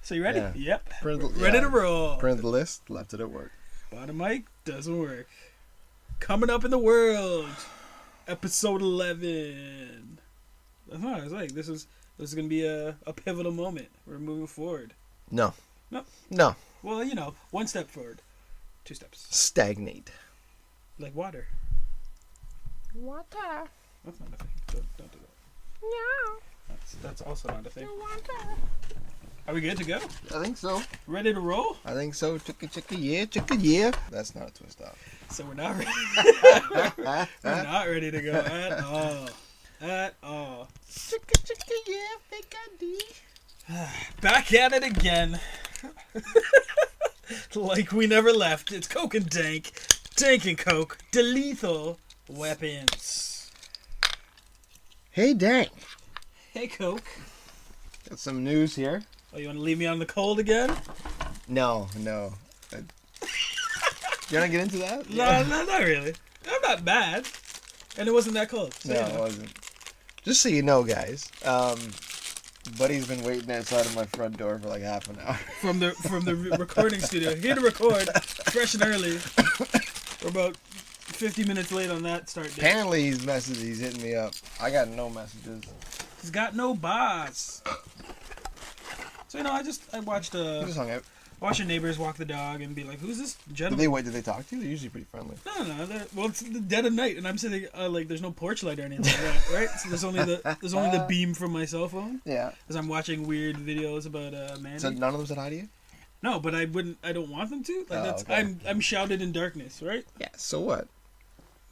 So you ready? Yeah. Yep. Ready To roll. Print the list, left it at work. Bottom mic doesn't work. Coming up in the world, episode 11. I was like, this is gonna be a pivotal moment. We're moving forward. No. Well, one step forward, 2 steps. Stagnate. Like water. Water. That's not a thing. Don't do that. No. That's also not a thing. Water. Are we good to go? I think so. Ready to roll? I think so. Chicka, yeah. That's not a twist off. So we're not ready. We're not ready to go at all. At all. Chicka, yeah. Fake ID. Back at it again. Like we never left. It's Coke and Dank. Dank and Coke. The lethal weapons. Hey, Dank. Hey, Coke. Got some news here. Oh, you want to leave me on the cold again? No. You want to get into that? No, not really. I'm not bad. And it wasn't that cold. So No, it wasn't. Just so you know, guys, Buddy's been waiting outside of my front door for like half an hour. From the recording studio. Here to record, fresh and early. We're about 50 minutes late on that start date. Apparently he's hitting me up. I got no messages. He's got no boss. So I watched He just hung out. watch your neighbors walk the dog and be like, "Who's this gentleman?" Did they talk to you? They're usually pretty friendly. No. Well, it's the dead of night, and I'm sitting like there's no porch light or anything like that, right? So there's only the beam from my cell phone. Yeah. Because I'm watching weird videos about Mandy. So none of them said hi to you? No, but I don't want them to. Like okay. I'm shouted in darkness, right? Yeah. So what?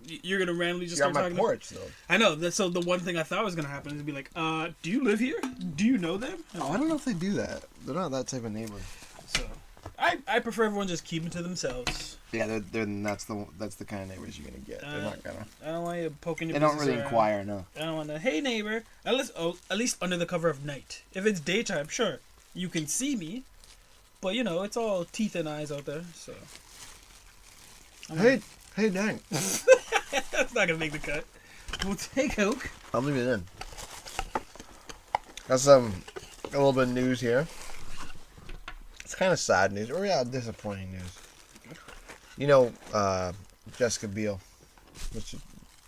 You're gonna randomly just You're on start my talking. porch though. I know. So the one thing I thought was gonna happen is to be like, do you live here? Do you know them? Oh, I don't know if they do that. They're not that type of neighbor. So I prefer everyone just keeping to themselves. Yeah, that's the kind of neighbors you're gonna get. They're not gonna. I don't want you poking your They don't business really around. inquire, no. I don't want to. Hey neighbor, at least under the cover of night. If it's daytime, sure, you can see me, but it's all teeth and eyes out there. So. Hey, dang. That's not gonna make the cut. We'll take Coke. I'll leave it in. Got a little bit of news here. It's kind of sad news, or disappointing news. Jessica Biel,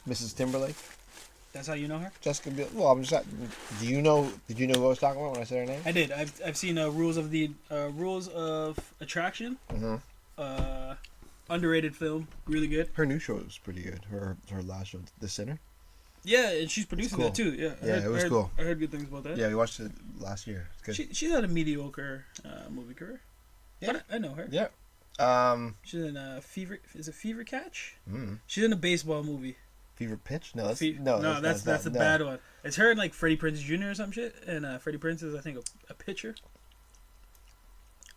Mrs. Timberlake. That's how you know her? Jessica Biel. Well, I'm just. Did you know who I was talking about when I said her name? I did. I've seen Rules of Attraction. Mm-hmm. Underrated film, really good. Her new show was pretty good. Her last show, The Sinner. Yeah, and she's producing cool. that too. Yeah, It was cool. I heard good things about that. Yeah, we watched it last year. It's good. She's had a mediocre movie career. Yeah. But I know her. Yeah. She's in Fever. Is it Fever Catch? Mm. She's in a baseball movie. Fever Pitch? No, that's that's the bad one. It's her and like Freddie Prinze Jr. or some shit. And Freddie Prinze is I think a pitcher.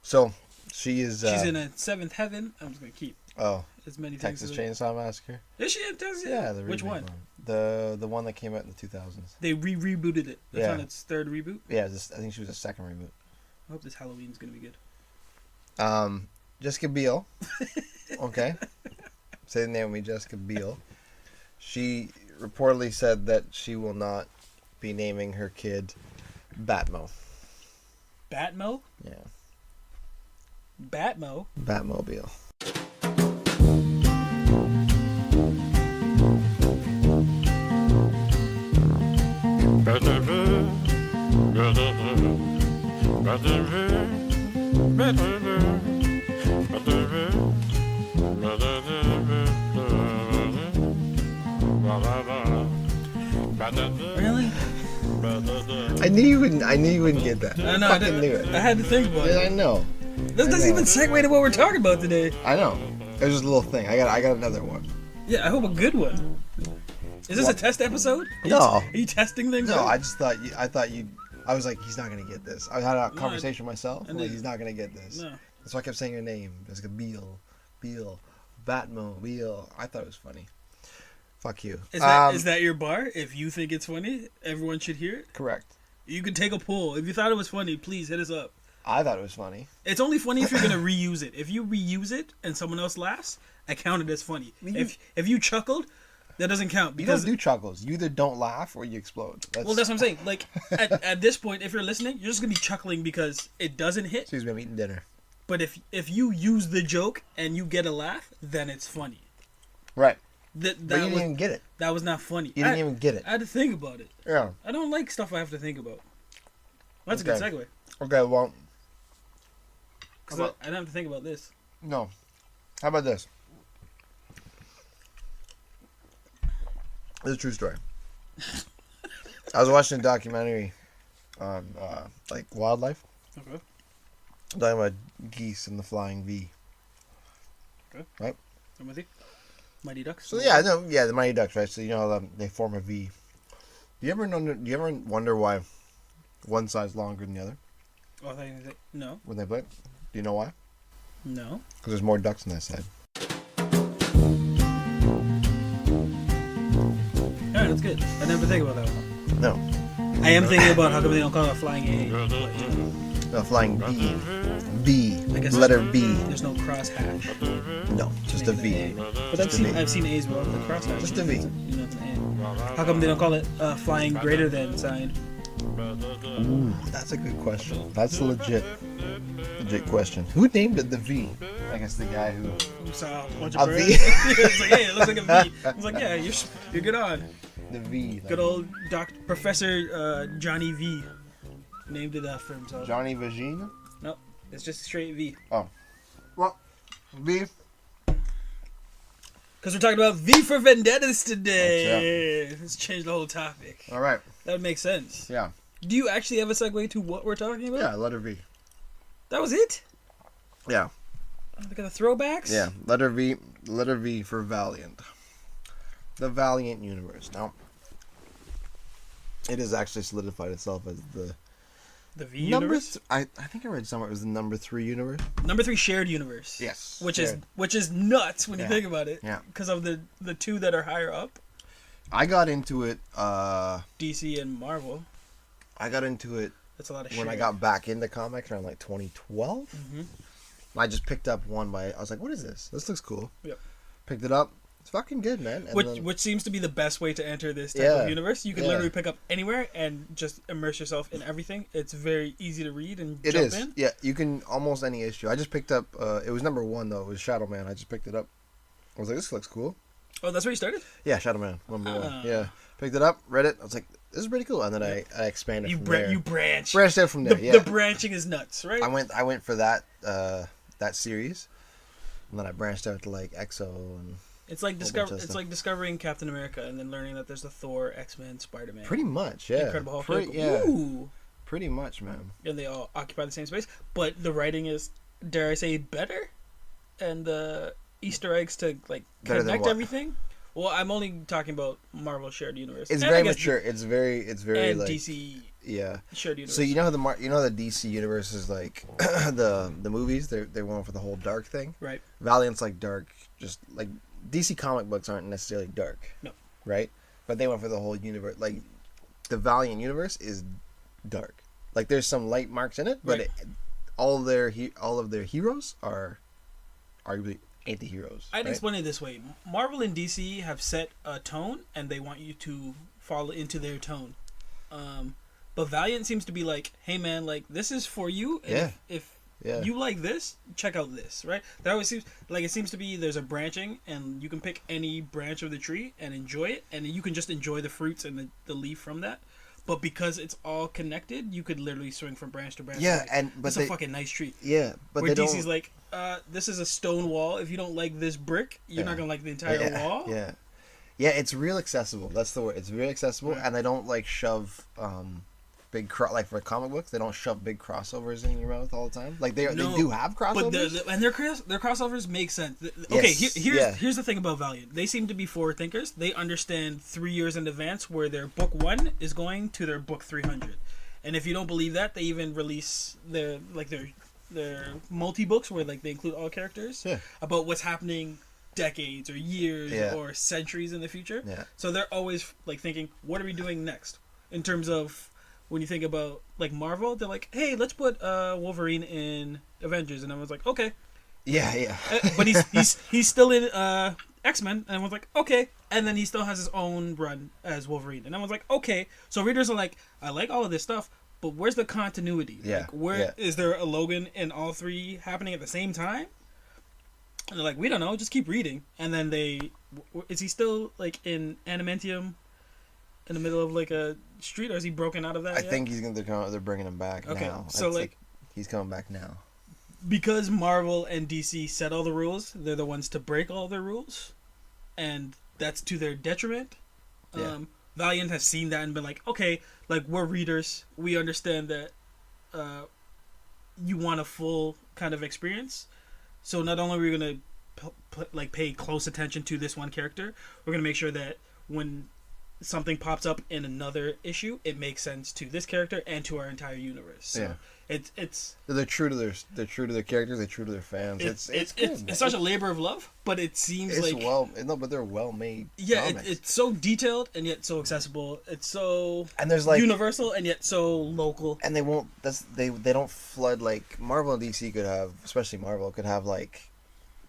So she is. She's in a Seventh Heaven. I'm just gonna keep. Oh. As many Texas things Chainsaw Massacre. Is she in Texas? Yeah, the Which one? The one that came out in the 2000s. They rebooted it. It's Yeah. on its third reboot. Yeah, I think she was a second reboot. I hope this Halloween's gonna be good. Jessica Biel. Okay. Say the name with me, Jessica Biel. She reportedly said that she will not be naming her kid Batmo. Batmo? Yeah. Batmo? Batmobile. Really? I knew you wouldn't get that. I know. Fucking knew it. I had to think about Yeah, I it. know. This doesn't even segue to what we're talking about today. I know. It was just a little thing. I got another one. Yeah, I hope a good one. Is this a test episode? No. Are you testing things? No, out? I just thought I was like, he's not gonna get this. I had a conversation with myself. I'm like, didn't. he's not gonna get this. No. That's why I kept saying your name. Jessica Biel, Batmobile. I thought it was funny. Fuck you. Is that your bar? If you think it's funny, everyone should hear it. Correct. You can take a poll. If you thought it was funny, please hit us up. I thought it was funny. It's only funny if you're gonna reuse it. If you reuse it and someone else laughs, I count it as funny. If you chuckled, that doesn't count because You don't do chuckles. You either don't laugh or you explode. well, that's what I'm saying. Like at this point, if you're listening, you're just gonna be chuckling because it doesn't hit. Excuse me, I'm eating dinner. But if you use the joke and you get a laugh, then it's funny. Right. That But you didn't was, even get it. that was not funny. You didn't even get it. I had to think about it. Yeah. I don't like stuff I have to think about. That's Okay. a good segue. Okay, well, Because I don't have to think about this. no. How about this? This is a true story. I was watching a documentary on like wildlife. Okay. Talking about geese and the flying V. Okay. Right? I'm with you. Mighty Ducks. So the Mighty Ducks, right? So you know they form a V. Do you ever wonder why one side's longer than the other Oh, I thought you were gonna say, no. when they play? Do you know why? No. Because there's more ducks on that side. Alright, that's good. I never think about that one. No, I am thinking about how come they don't call it a flying A. But, the flying B. B. I guess Letter B. there's no cross hash. No, just a Making it V. an A. But Just a V. I've seen A's with the cross hash. Just a V. You know, it's an A. How come they don't call it flying greater than sign? Ooh, that's a good question. That's a legit question. Who named it the V? I guess the guy who. We saw a bunch A of V. birds. It's like, hey, it looks like a V. I was like, yeah, you're good on. The V. Good old Professor Johnny V named it after himself. Johnny Vagina? Nope, it's just straight V. Oh. Well, V. Because we're talking about V for Vendettas today. Let's change the whole topic. All right. That would make sense. Yeah. Do you actually have a segue to what we're talking about? Yeah, letter V. That was it? Yeah. Look at the throwbacks? Yeah. Letter V. Letter V for Valiant. The Valiant universe. Now, it has actually solidified itself as the The V number. universe? I think I read somewhere it was the number 3 universe. Number 3 shared universe. Yes. Which shared. is nuts when you Yeah. think about it. Yeah. Because of the two that are higher up, I got into it. DC and Marvel. I got into it That's a lot of when I shared. got back into comics around like 2012. Mm-hmm. I just picked up one I was like, what is this? This looks cool. Yep. Picked it up. It's fucking good, man. And Which seems to be the best way to enter this type Yeah. of universe. You can Yeah. literally pick up anywhere and just immerse yourself in everything. It's very easy to read and it jump is. in. Yeah, you can almost any issue. I just picked up. It was number 1 though. It was Shadow Man. I just picked it up. I was like, this looks cool. Oh, that's where you started? Yeah, Shadow Man. Number 1. Ah. Yeah, picked it up, read it. I was like, this is pretty cool. And then I expanded You from there. you branch. Branched out from there. The, Yeah. the branching is nuts, right? I went for that series, and then I branched out to like Exo and. It's like bunch of it's stuff. like discovering Captain America and then learning that there's the Thor, X-Men, Spider-Man. Pretty much, yeah. Incredible Hulk. Pretty, Like, yeah. Ooh. Pretty much, man. And they all occupy the same space, but the writing is, dare I say, better, and the Easter eggs to like Better than connect what? everything. Well, I'm only talking about Marvel shared universe. It's And very I guess mature. It's very and like DC yeah. shared universe. So you know the DC universe is like the movies. They went for the whole dark thing. right? Valiant's like dark, just like DC comic books aren't necessarily dark. No. Right, but they went for the whole universe. Like the Valiant universe is dark. Like there's some light marks in it, but Right. all of their heroes are arguably anti-heroes. I'd right? explain it this way: Marvel and DC have set a tone, and they want you to fall into their tone. But Valiant seems to be like, "Hey, man, like this is for you. And Yeah. If Yeah. you like this, check out this." Right? That always seems like it seems to be there's a branching, and you can pick any branch of the tree and enjoy it, and you can just enjoy the fruits and the leaf from that. But because it's all connected, you could literally swing from branch to branch. Yeah, Like, and but it's they a fucking nice tree. yeah, but Where they DC's don't. like, this is a stone wall. If you don't like this brick, you're Yeah. not gonna like the entire wall. Yeah, yeah, it's real accessible. That's the word. It's real accessible, Right. and they don't like shove like for comic books, they don't shove big crossovers in your mouth all the time. Like they No, do have crossovers. But their crossovers make sense. Okay, Yes, here's the thing about Valiant. They seem to be forward thinkers. They understand 3 years in advance where their book 1 is going to their book 300. And if you don't believe that, they even release their multi books where like they include all characters Yeah. about what's happening decades or years Yeah. or centuries in the future. Yeah. So they're always like thinking, what are we doing next in terms of when you think about like Marvel, they're like, hey, let's put Wolverine in Avengers, and everyone's like, okay. Yeah. But he's still in X-Men, and everyone's like, okay. And then he still has his own run as Wolverine, and everyone's like, okay. So readers are like, I like all of this stuff, but where's the continuity? Yeah. Like, where is there a Logan in all three happening at the same time? And they're like, we don't know, just keep reading. And then is he still like in Animantium in the middle of like a street, or is he broken out of that? I think they're bringing him back now. So like he's coming back now. Because Marvel and DC set all the rules, they're the ones to break all their rules, and that's to their detriment. Yeah. Valiant has seen that and been like, okay, like we're readers, we understand that you want a full kind of experience. So not only are we gonna pay close attention to this one character, we're gonna make sure that when something pops up in another issue, it makes sense to this character and to our entire universe. So it's they're true to their characters. They're true to their fans. It's good. It's such a labor of love, but it seems like but they're well made. Yeah, it's so detailed and yet so accessible. It's so there's like universal and yet so local. And they don't flood like Marvel and DC could have, especially Marvel could have like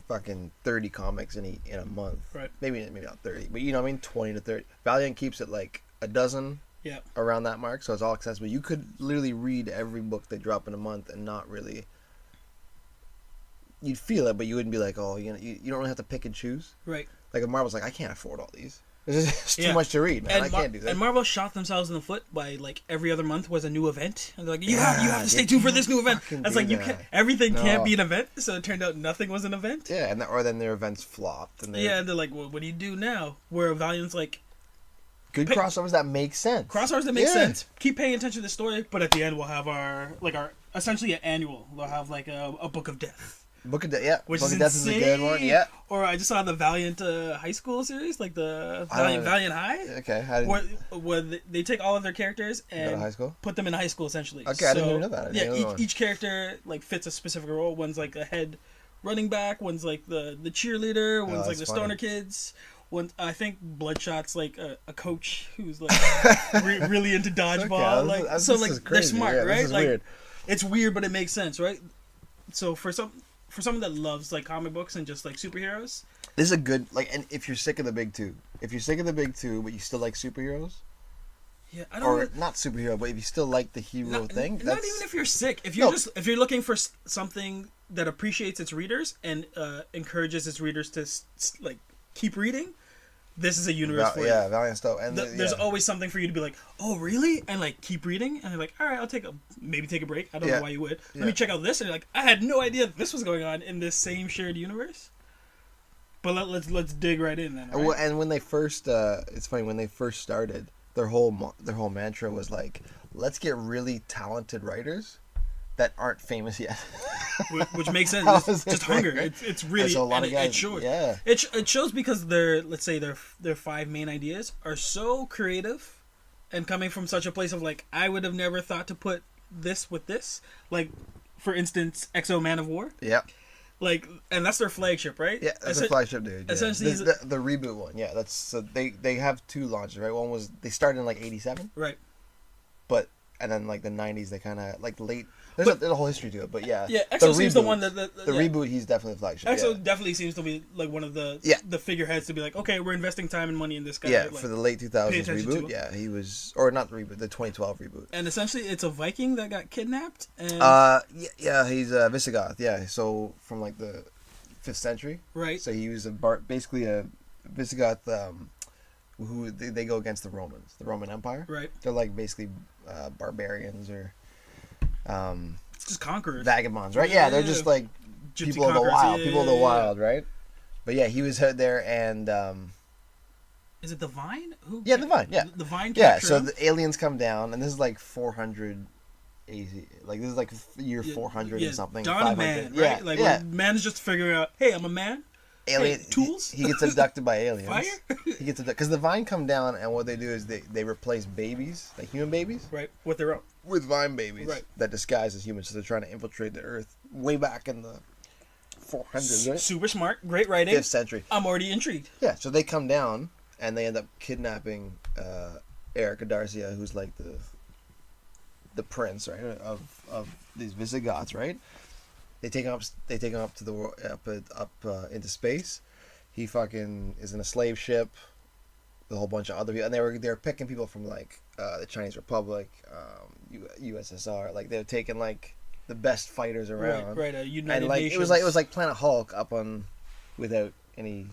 fucking 30 comics in a month. Right. Maybe not 30, but you know what I mean, 20 to 30. Valiant keeps it like a dozen. Yeah. Around that mark, so it's all accessible. You could literally read every book they drop in a month and not really. You'd feel it, but you wouldn't be like, oh, you don't really have to pick and choose. Right. Like if Marvel's like, I can't afford all these. It's too much to read, man. I can't do that. And Marvel shot themselves in the foot by like every other month was a new event, and they're like, you have to stay tuned for this new event. That's like everything can't be an event, so it turned out nothing was an event. Yeah, or then their events flopped, and they're like, well, what do you do now? Where Valiant's like. Good crossovers that make sense. Crossovers that make sense. Keep paying attention to the story, but at the end we'll have our essentially an annual. We'll have like a Book of Death. Book of Death, yeah. Which Book is of Death is a good one, yeah. Or I just saw the Valiant high school series, like the Valiant High. Okay, where they take all of their characters and high school? put them in high school essentially. Okay, I didn't even know that. Each character like fits a specific role. One's like a head running back. One's like the cheerleader. One's like the stoner kids. I think Bloodshot's like a coach who's like really into dodgeball. Okay, they're smart, right? This is weird. It's weird, but it makes sense, right? So for someone that loves like comic books and just like superheroes, this is a good and if you're sick of the big two, but you still like superheroes. Yeah, I don't. Not superhero, but if you still like the hero thing, not even if you're sick. If you're looking for something that appreciates its readers and encourages its readers to like. Keep reading. This is a universe for you. Yeah, Valiant stuff. And there's always something for you to be like, oh really? And like keep reading. And you're like, all right, I'll take a break. I don't know why you would. Let me check out this. And you're like, I had no idea this was going on in this same shared universe. But let's dig right in then. Right? And when they first, it's funny when they first started, their whole mantra was like, let's get really talented writers that aren't famous yet. Which makes sense. It's just hunger. It's really a lot of guys, it shows. Yeah. It shows because their five main ideas are so creative, and coming from such a place of like I would have never thought to put this with this. Like, for instance, XO Man of War. Yeah. Like, and that's their flagship, right? Yeah, that's their flagship, dude. Yeah. Essentially, the reboot one. Yeah, that's so they have two launches, right? One was they started in like '87. Right. And then like the '90s, they kind of like late. There's a whole history to it, but yeah. Yeah, EXO seems the one that the reboot. He's definitely the flagship. EXO definitely seems to be like one of the figureheads to be like, okay, we're investing time and money in this guy. Yeah, like, for the late 2000s reboot. Yeah, he was, or not the reboot, the 2012 reboot. And essentially, it's a Viking that got kidnapped. And he's a Visigoth. Yeah, so from like the 5th century. Right. So he was basically a Visigoth. Who they go against the Romans, the Roman Empire. Right. They're like basically it's barbarians or just conquerors, vagabonds, right? Yeah, they're just like Gypsy people of the wild, people of the wild, right? But yeah, he was there, and is it the Vine? Who? Yeah, the Vine. Yeah, the Vine. Yeah, so the aliens come down, and this is like 400 AZ, like this is like year 400 or something. Dawn Man, right? Like man's just figuring out, hey, I'm a man. Alien tools. He gets abducted by aliens. Fire. He gets abducted because the Vine come down, and what they do is they replace babies, like human babies, right, with their own, with Vine babies, right, that disguise as humans. So they're trying to infiltrate the Earth way back in the 400s, right? Super smart, great writing. 5th century. I'm already intrigued. Yeah, so they come down and they end up kidnapping Erica Darcia, who's like the the prince, right, of these Visigoths, right? They take him up to the into space. He fucking is in a slave ship with a whole bunch of other people, and they were picking people from like the Chinese Republic, USSR. Like they're taking like the best fighters around. Right. United And like Nations. it was like Planet Hulk up on without any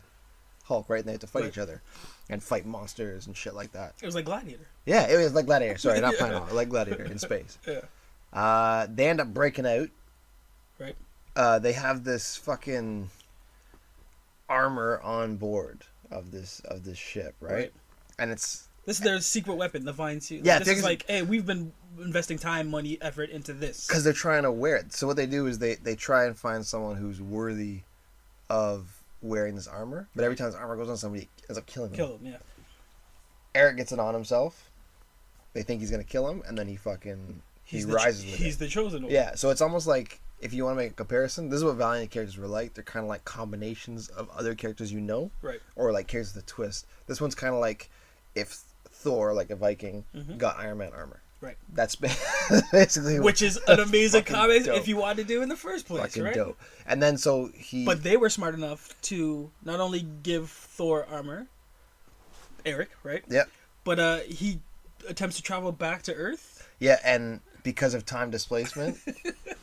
Hulk, right? And they had to fight each other and fight monsters and shit like that. It was like Gladiator. Yeah, it was like Gladiator. Sorry, not Yeah. Planet Hulk, like Gladiator in space. Yeah. They end up breaking out. Right. They have this fucking armor on board of this ship, right? And it's This is their secret weapon, the vine suit. Yeah, This is like, hey, we've been investing time, money, effort into this. because they're trying to wear it. So what they do is they try and find someone who's worthy of wearing this armor. But every time this armor goes on somebody, it ends up killing them. Kill him, yeah. Eric gets it on himself. They think he's gonna kill him, and then he rises with He's it. the chosen one. Yeah, so it's almost like if you want to make a comparison, this is what Valiant characters were like. They're kind of like combinations of other characters you know, Right. or like characters with a twist. This one's kind of like if Thor, like a Viking, got Iron Man armor. Right. That's basically Which is an amazing fucking comic dope. if you wanted to do in the first place, fucking right? dope. And then so he, But they were smart enough to not only give Thor armor, Eric, right? yeah, But he attempts to travel back to Earth. yeah, and because of time displacement,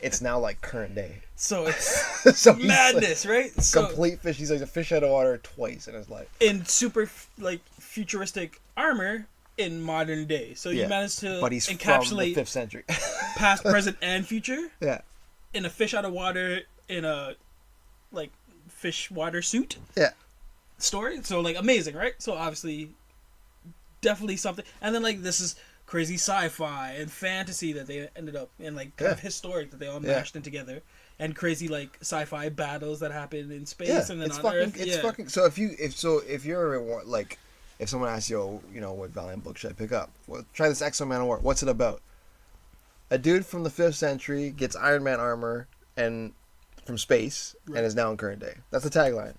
it's now like current day. So it's So he's madness, right? like, So complete fish. He's like a fish out of water twice in his life. in super like futuristic armor in modern day. So you Yeah, managed to But he's from the encapsulate 5th century. past, present, and future Yeah, in a fish out of water in a like fish water suit yeah, story. So like amazing, right? So obviously definitely something. And then like this is crazy sci-fi and fantasy that they ended up in, like kind of historic that they all mashed in together, and crazy like sci-fi battles that happen in space yeah. and then It's on fucking. Earth. It's fucking. So if you're like, if someone asks you, oh, you know, what Valiant book should I pick up? Well, try this Exo Man of War. What's it about? A dude from the 5th century gets Iron Man armor and from space and is now in current day. That's the tagline.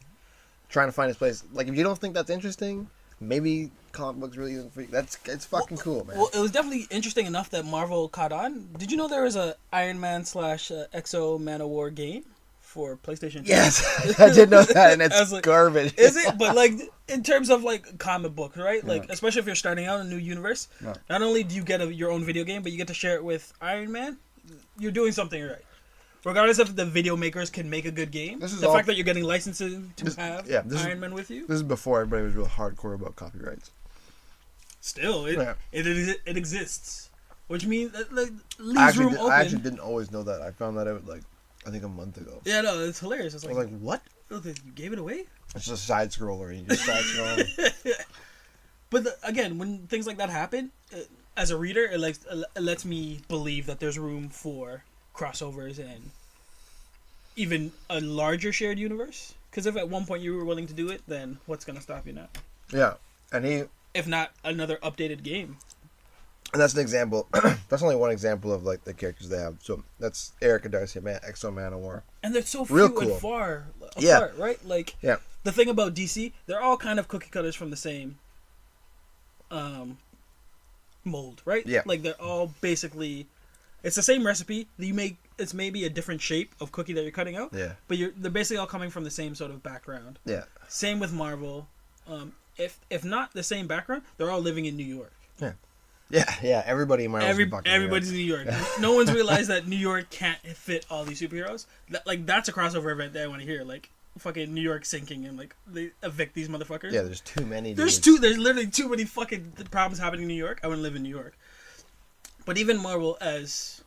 Trying to find his place. Like if you don't think that's interesting, maybe comic books really isn't for you. It's fucking cool, man. Well, it was definitely interesting enough that Marvel caught on. Did you know there was a Iron Man / Exo Man of War game for PlayStation 2? Yes, I did know that, and I it's was like, garbage. Is it? But like in terms of like comic book, right? Like especially if you're starting out in a new universe, not only do you get your own video game, but you get to share it with Iron Man. You're doing something right. Regardless if the video makers can make a good game, This is the all- fact that you're getting licensing to have this is- Iron Man with you, This is before everybody was real hardcore about copyrights. still it exists, which means that like, I leaves room open. actually didn't always know that. I found that out like I think a month ago. Yeah, no, it's hilarious. It's I like, was like, what? oh, you gave it away. It's just a side scroller. You just side scroll. But again, when things like that happen, as a reader, it lets me believe that there's room for crossovers and even a larger shared universe. Because if at one point you were willing to do it, then what's going to stop you now? Yeah, and If not another updated game. and that's an example. That's only one example of like the characters they have. So that's Eric and Darcy, Exo Man of War. And they're so Real few cool. and far apart, Yeah. right? Like, Yeah. the thing about DC, they're all kind of cookie cutters from the same mold, right? Yeah. Like, they're all basically... It's the same recipe. It's maybe a different shape of cookie that you're cutting out. Yeah. But they're basically all coming from the same sort of background. Yeah. Same with Marvel. If not the same background, they're all living in New York. Yeah. Everybody in my Everybody's in New York. No one's realized that New York can't fit all these superheroes. That's a crossover event that I want to hear. Like fucking New York sinking and like they evict these motherfuckers. Yeah, there's too many. There's dudes. There's literally too many fucking problems happening in New York. I wouldn't live in New York. But even Marvel, as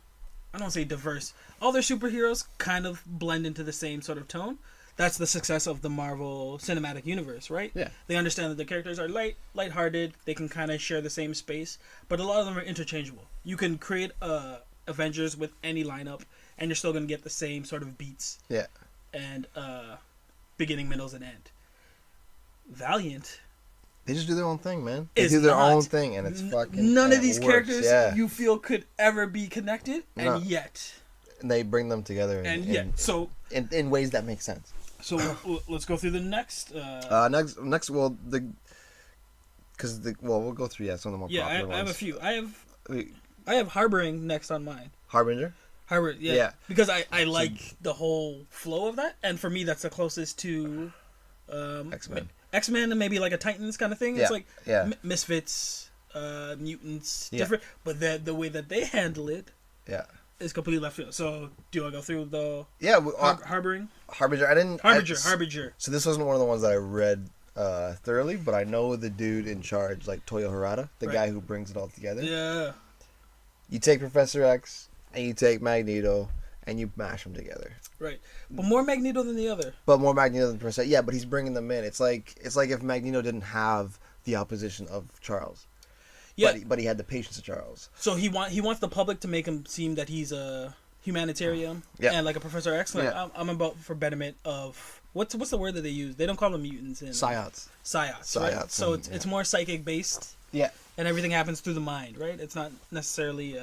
I don't say diverse, all their superheroes kind of blend into the same sort of tone. That's the success of the Marvel Cinematic Universe, right? Yeah. They understand that the characters are lighthearted. They can kind of share the same space, but a lot of them are interchangeable. You can create Avengers with any lineup, and you're still gonna get the same sort of beats. Yeah. And beginning, middles, and end. Valiant. They just do their own thing, man. They Is do their not. own thing, and it's fucking. None of it these works, characters yeah. you feel could ever be connected, and No. yet. And they bring them together, So in ways that make sense. let's go through the next. Next, well, we'll go through some of the more popular ones. I have a few. I have I have Harboring next on mine. Harbinger. Harbor, yeah. Yeah. Because I like the whole flow of that, and for me, that's the closest to X-Men. X-Men and maybe like a Titans kind of thing. Yeah. It's like Yeah. Misfits, mutants, Yeah. different, but the way that they handle it Yeah. is completely left field. So, do I go through the Yeah. Harboring? Harbinger. I didn't. Harbinger. So this wasn't one of the ones that I read thoroughly, but I know the dude in charge, like Toyo Harada, the Right. guy who brings it all together. Yeah. You take Professor X and you take Magneto and you mash them together. Right. But more Magneto than the other. But more Magneto than Professor. Yeah, but he's bringing them in. It's like if Magneto didn't have the opposition of Charles. Yeah. But he had the patience of Charles. So he wants the public to make him seem that he's a humanitarian. Yeah. And like a Professor X. Like, Yeah. I'm about for betterment of what's the word that they use? They don't call them mutants in Psiots. Psiots. Psiots, Right? So and- it's more psychic based. Yeah. And everything happens through the mind, right? It's not necessarily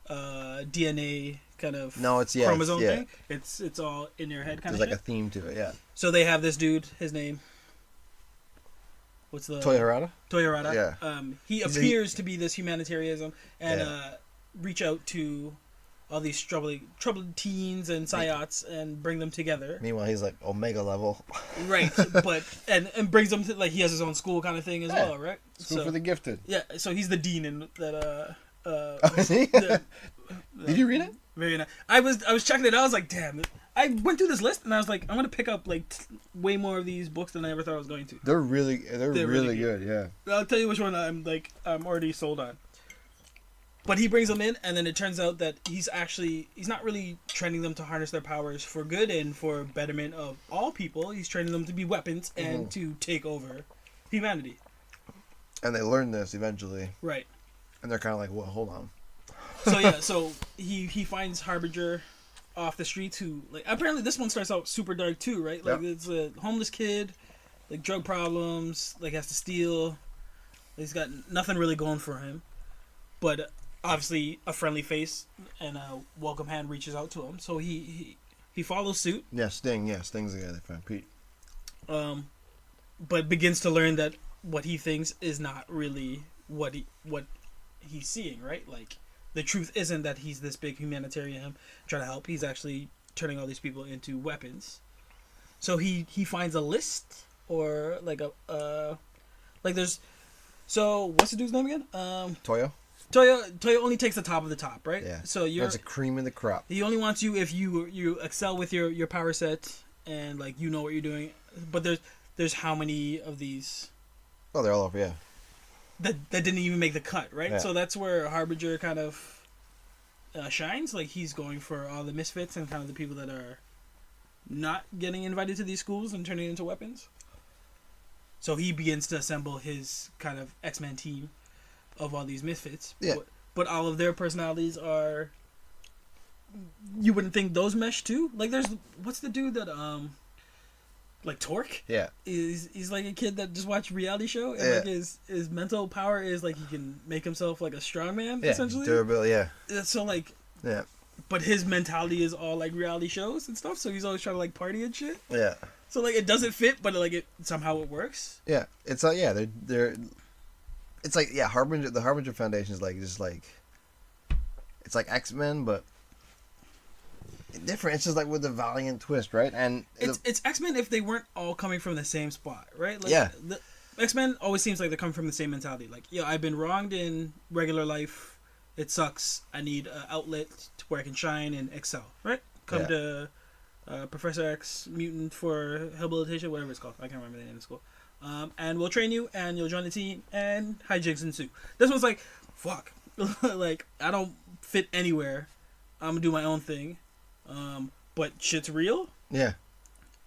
DNA kind of No, it's chromosome yeah. thing. It's all in your head kind There's of like shit. a theme to it. Yeah. So they have this dude. His name. What's the Toyo Harada. Toyota. Yeah. He appears to be this humanitarianism and reach out to all these troubled teens and psiots and bring them together. Meanwhile, he's like Omega level. Right, but and brings them to like he has his own school kind of thing as well, right? School for the gifted. Yeah, so he's the dean in that. Did you read it? Very nice. I was checking it out. I was like, damn. I went through this list and I was like, I'm gonna pick up like way more of these books than I ever thought I was going to. They're really good. Yeah. I'll tell you which one I'm already sold on. But he brings them in, and then it turns out that he's not really training them to harness their powers for good and for betterment of all people. He's training them to be weapons and to take over humanity. And they learn this eventually. Right. And they're kind of like, well, hold on. So yeah, so he finds Harbinger off the streets who like apparently this one starts out super dark too, right? Like it's a homeless kid, like drug problems, like has to steal. He's got nothing really going for him, but obviously a friendly face and a welcome hand reaches out to him, so he follows suit. Yeah, Sting's the guy they find Pete. But begins to learn that what he thinks is not really what he's seeing, right? Like the truth isn't that he's this big humanitarian trying to help. He's actually turning all these people into weapons. So he finds a list or like a like there's so what's the dude's name again? Toyo only takes the top of the top, right? Yeah. So that's a cream in the crop. He only wants you if you excel with your power set and like you know what you're doing. But there's how many of these Oh, they're all over, yeah. that didn't even make the cut, right? Yeah. So that's where Harbinger kind of shines. Like he's going for all the misfits and kind of the people that are not getting invited to these schools and turning into weapons. So he begins to assemble his kind of X-Men team of all these misfits. Yeah. But all of their personalities are. You wouldn't think those mesh too. Like there's what's the dude that like Torque? Yeah. He's like a kid that just watched a reality show and Yeah. like his mental power is like he can make himself like a strongman Yeah. essentially. Durability, yeah. So like Yeah. but his mentality is all like reality shows and stuff, so he's always trying to like party and shit. Yeah. So like it doesn't fit, but like it somehow it works. Yeah. It's like they're it's like Harbinger the Harbinger Foundation is like just like it's like X-Men but different. It's just like with the Valiant twist, right? And It's X-Men if they weren't all coming from the same spot, right? Like, yeah. The X-Men always seems like they're coming from the same mentality. Like, yeah, I've been wronged in regular life. It sucks. I need an outlet to where I can shine and excel, right? Come to Professor X Mutant for Rehabilitation, whatever it's called. I can't remember the name of the school. And we'll train you, and you'll join the team, and hijinks ensue. This one's like, fuck. Like, I don't fit anywhere. I'm gonna do my own thing. But shit's real. Yeah.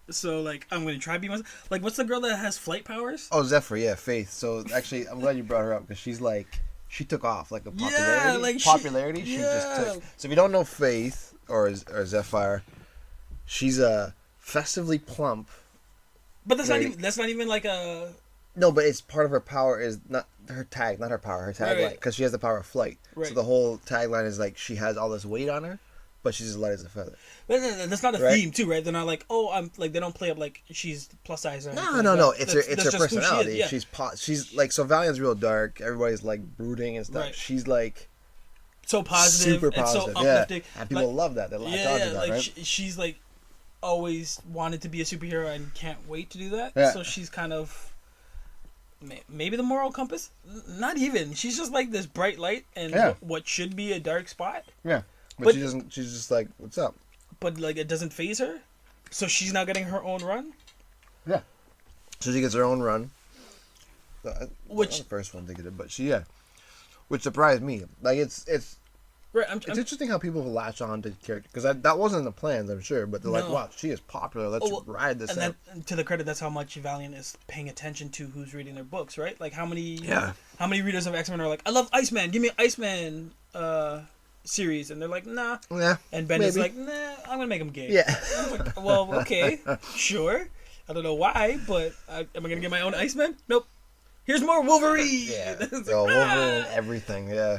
So like I'm gonna try to be myself. Like what's the girl that has flight powers? Oh, Zephyr, yeah, Faith. So actually, I'm glad you brought her up because she's like she took off like a popularity. Yeah, like popularity. She yeah. just took. So if you don't know Faith or Zephyr, she's a festively plump. But that's not even like a. No, but it's part of her power is not her tag, not her power, her tagline, Right. because she has the power of flight. Right. So the whole tagline is like she has all this weight on her, but she's as light as a feather. But that's not a Right. theme too, right? They're not like, oh, I'm like they don't play up like she's plus size. Or anything No. like that. It's That's her just who she is, personality. yeah. She's like so Valiant's real dark. Everybody's like brooding and stuff. Right. She's like so positive, super and positive, so uplifting. and people love that. They latch on to that, like right? she's like always wanted to be a superhero and can't wait to do that. Yeah. So she's kind of maybe the moral compass. Not even. She's just like this bright light and what should be a dark spot. Yeah, but she doesn't. She's just like, what's up? But like it doesn't phase her. So she's now getting her own run. Yeah. So she gets her own run. Which not the first one to get it, but which surprised me. Like it's right. It's interesting how people latch on to character because that wasn't in the plans, I'm sure. But they're like, wow, she is popular. Let's ride this out. And to the credit, that's how much Valiant is paying attention to who's reading their books, right? Like how many readers of X-Men are like, I love Iceman. Give me an Iceman series, and they're like, nah. Yeah. And Ben is like, nah, I'm gonna make him gay. Yeah. I'm like, well, okay, sure. I don't know why, but am I gonna get my own Iceman? Nope. Here's more Wolverine. Yeah. Like, Wolverine and everything. Yeah.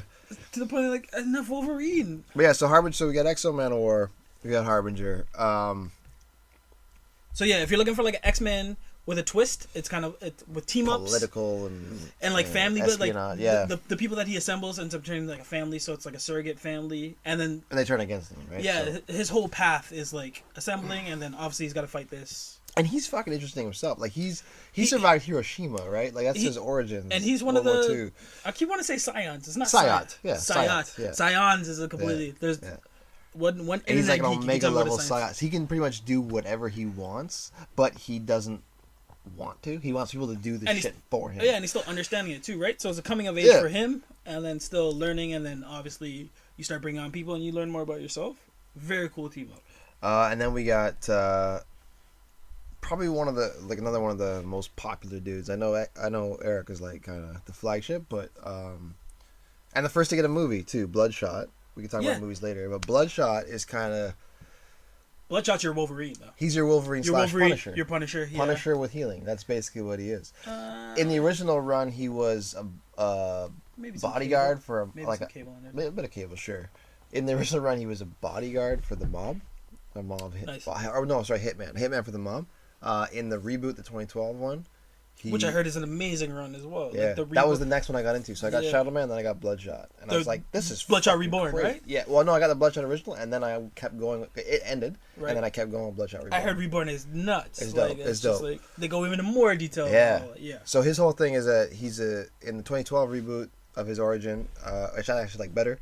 To the point of like enough Wolverine. But yeah, so Harbinger. So we got Exo Man of War. We got Harbinger. So yeah, if you're looking for like an X-Men with a twist, it's kind of with team ups, political and like family, but like the people that he assembles ends up turning like a family, so it's like a surrogate family, and they turn against him, right? Yeah, so. His whole path is like assembling, and then obviously he's got to fight this. And he's fucking interesting himself. Like he survived Hiroshima, right? Like that's his origins. And he's one of the. I keep wanting to say Scions. It's not Psyot. Yeah, Psyot. Yeah. Scions is a completely there's. One and he's like an omega level Psyot. He can pretty much do whatever he wants, but he doesn't want to. He wants people to do the shit for him. Yeah, and he's still understanding it too, right? So it's a coming of age for him, and then still learning, and then obviously you start bringing on people, and you learn more about yourself. Very cool team up. And then we got probably another one of the most popular dudes. I know Eric is like kind of the flagship, but and the first to get a movie too, Bloodshot. We can talk about movies later, but Bloodshot is kind of. Bloodshot's your Wolverine, though. He's your Wolverine slash Punisher. Your Punisher, yeah. Punisher with healing. That's basically what he is. In the original run, he was a bodyguard for a bit of Cable, sure. In the original run, he was a bodyguard for the mob. The mob hit. Nice. Hitman. Hitman for the mob. In the reboot, the 2012 one. Which I heard is an amazing run as well. Yeah, like that was the next one I got into. So I got Shadow Man, then I got Bloodshot, and I was like, "This is Bloodshot Reborn, crazy. right?" Yeah. Well, no, I got the Bloodshot original, and then I kept going. It ended, and then I kept going with Bloodshot Reborn. I heard Reborn is nuts. It's dope. It's dope. Like, they go even more detail. Yeah. Yeah. So his whole thing is that he's in the 2012 reboot of his origin, which I actually like better.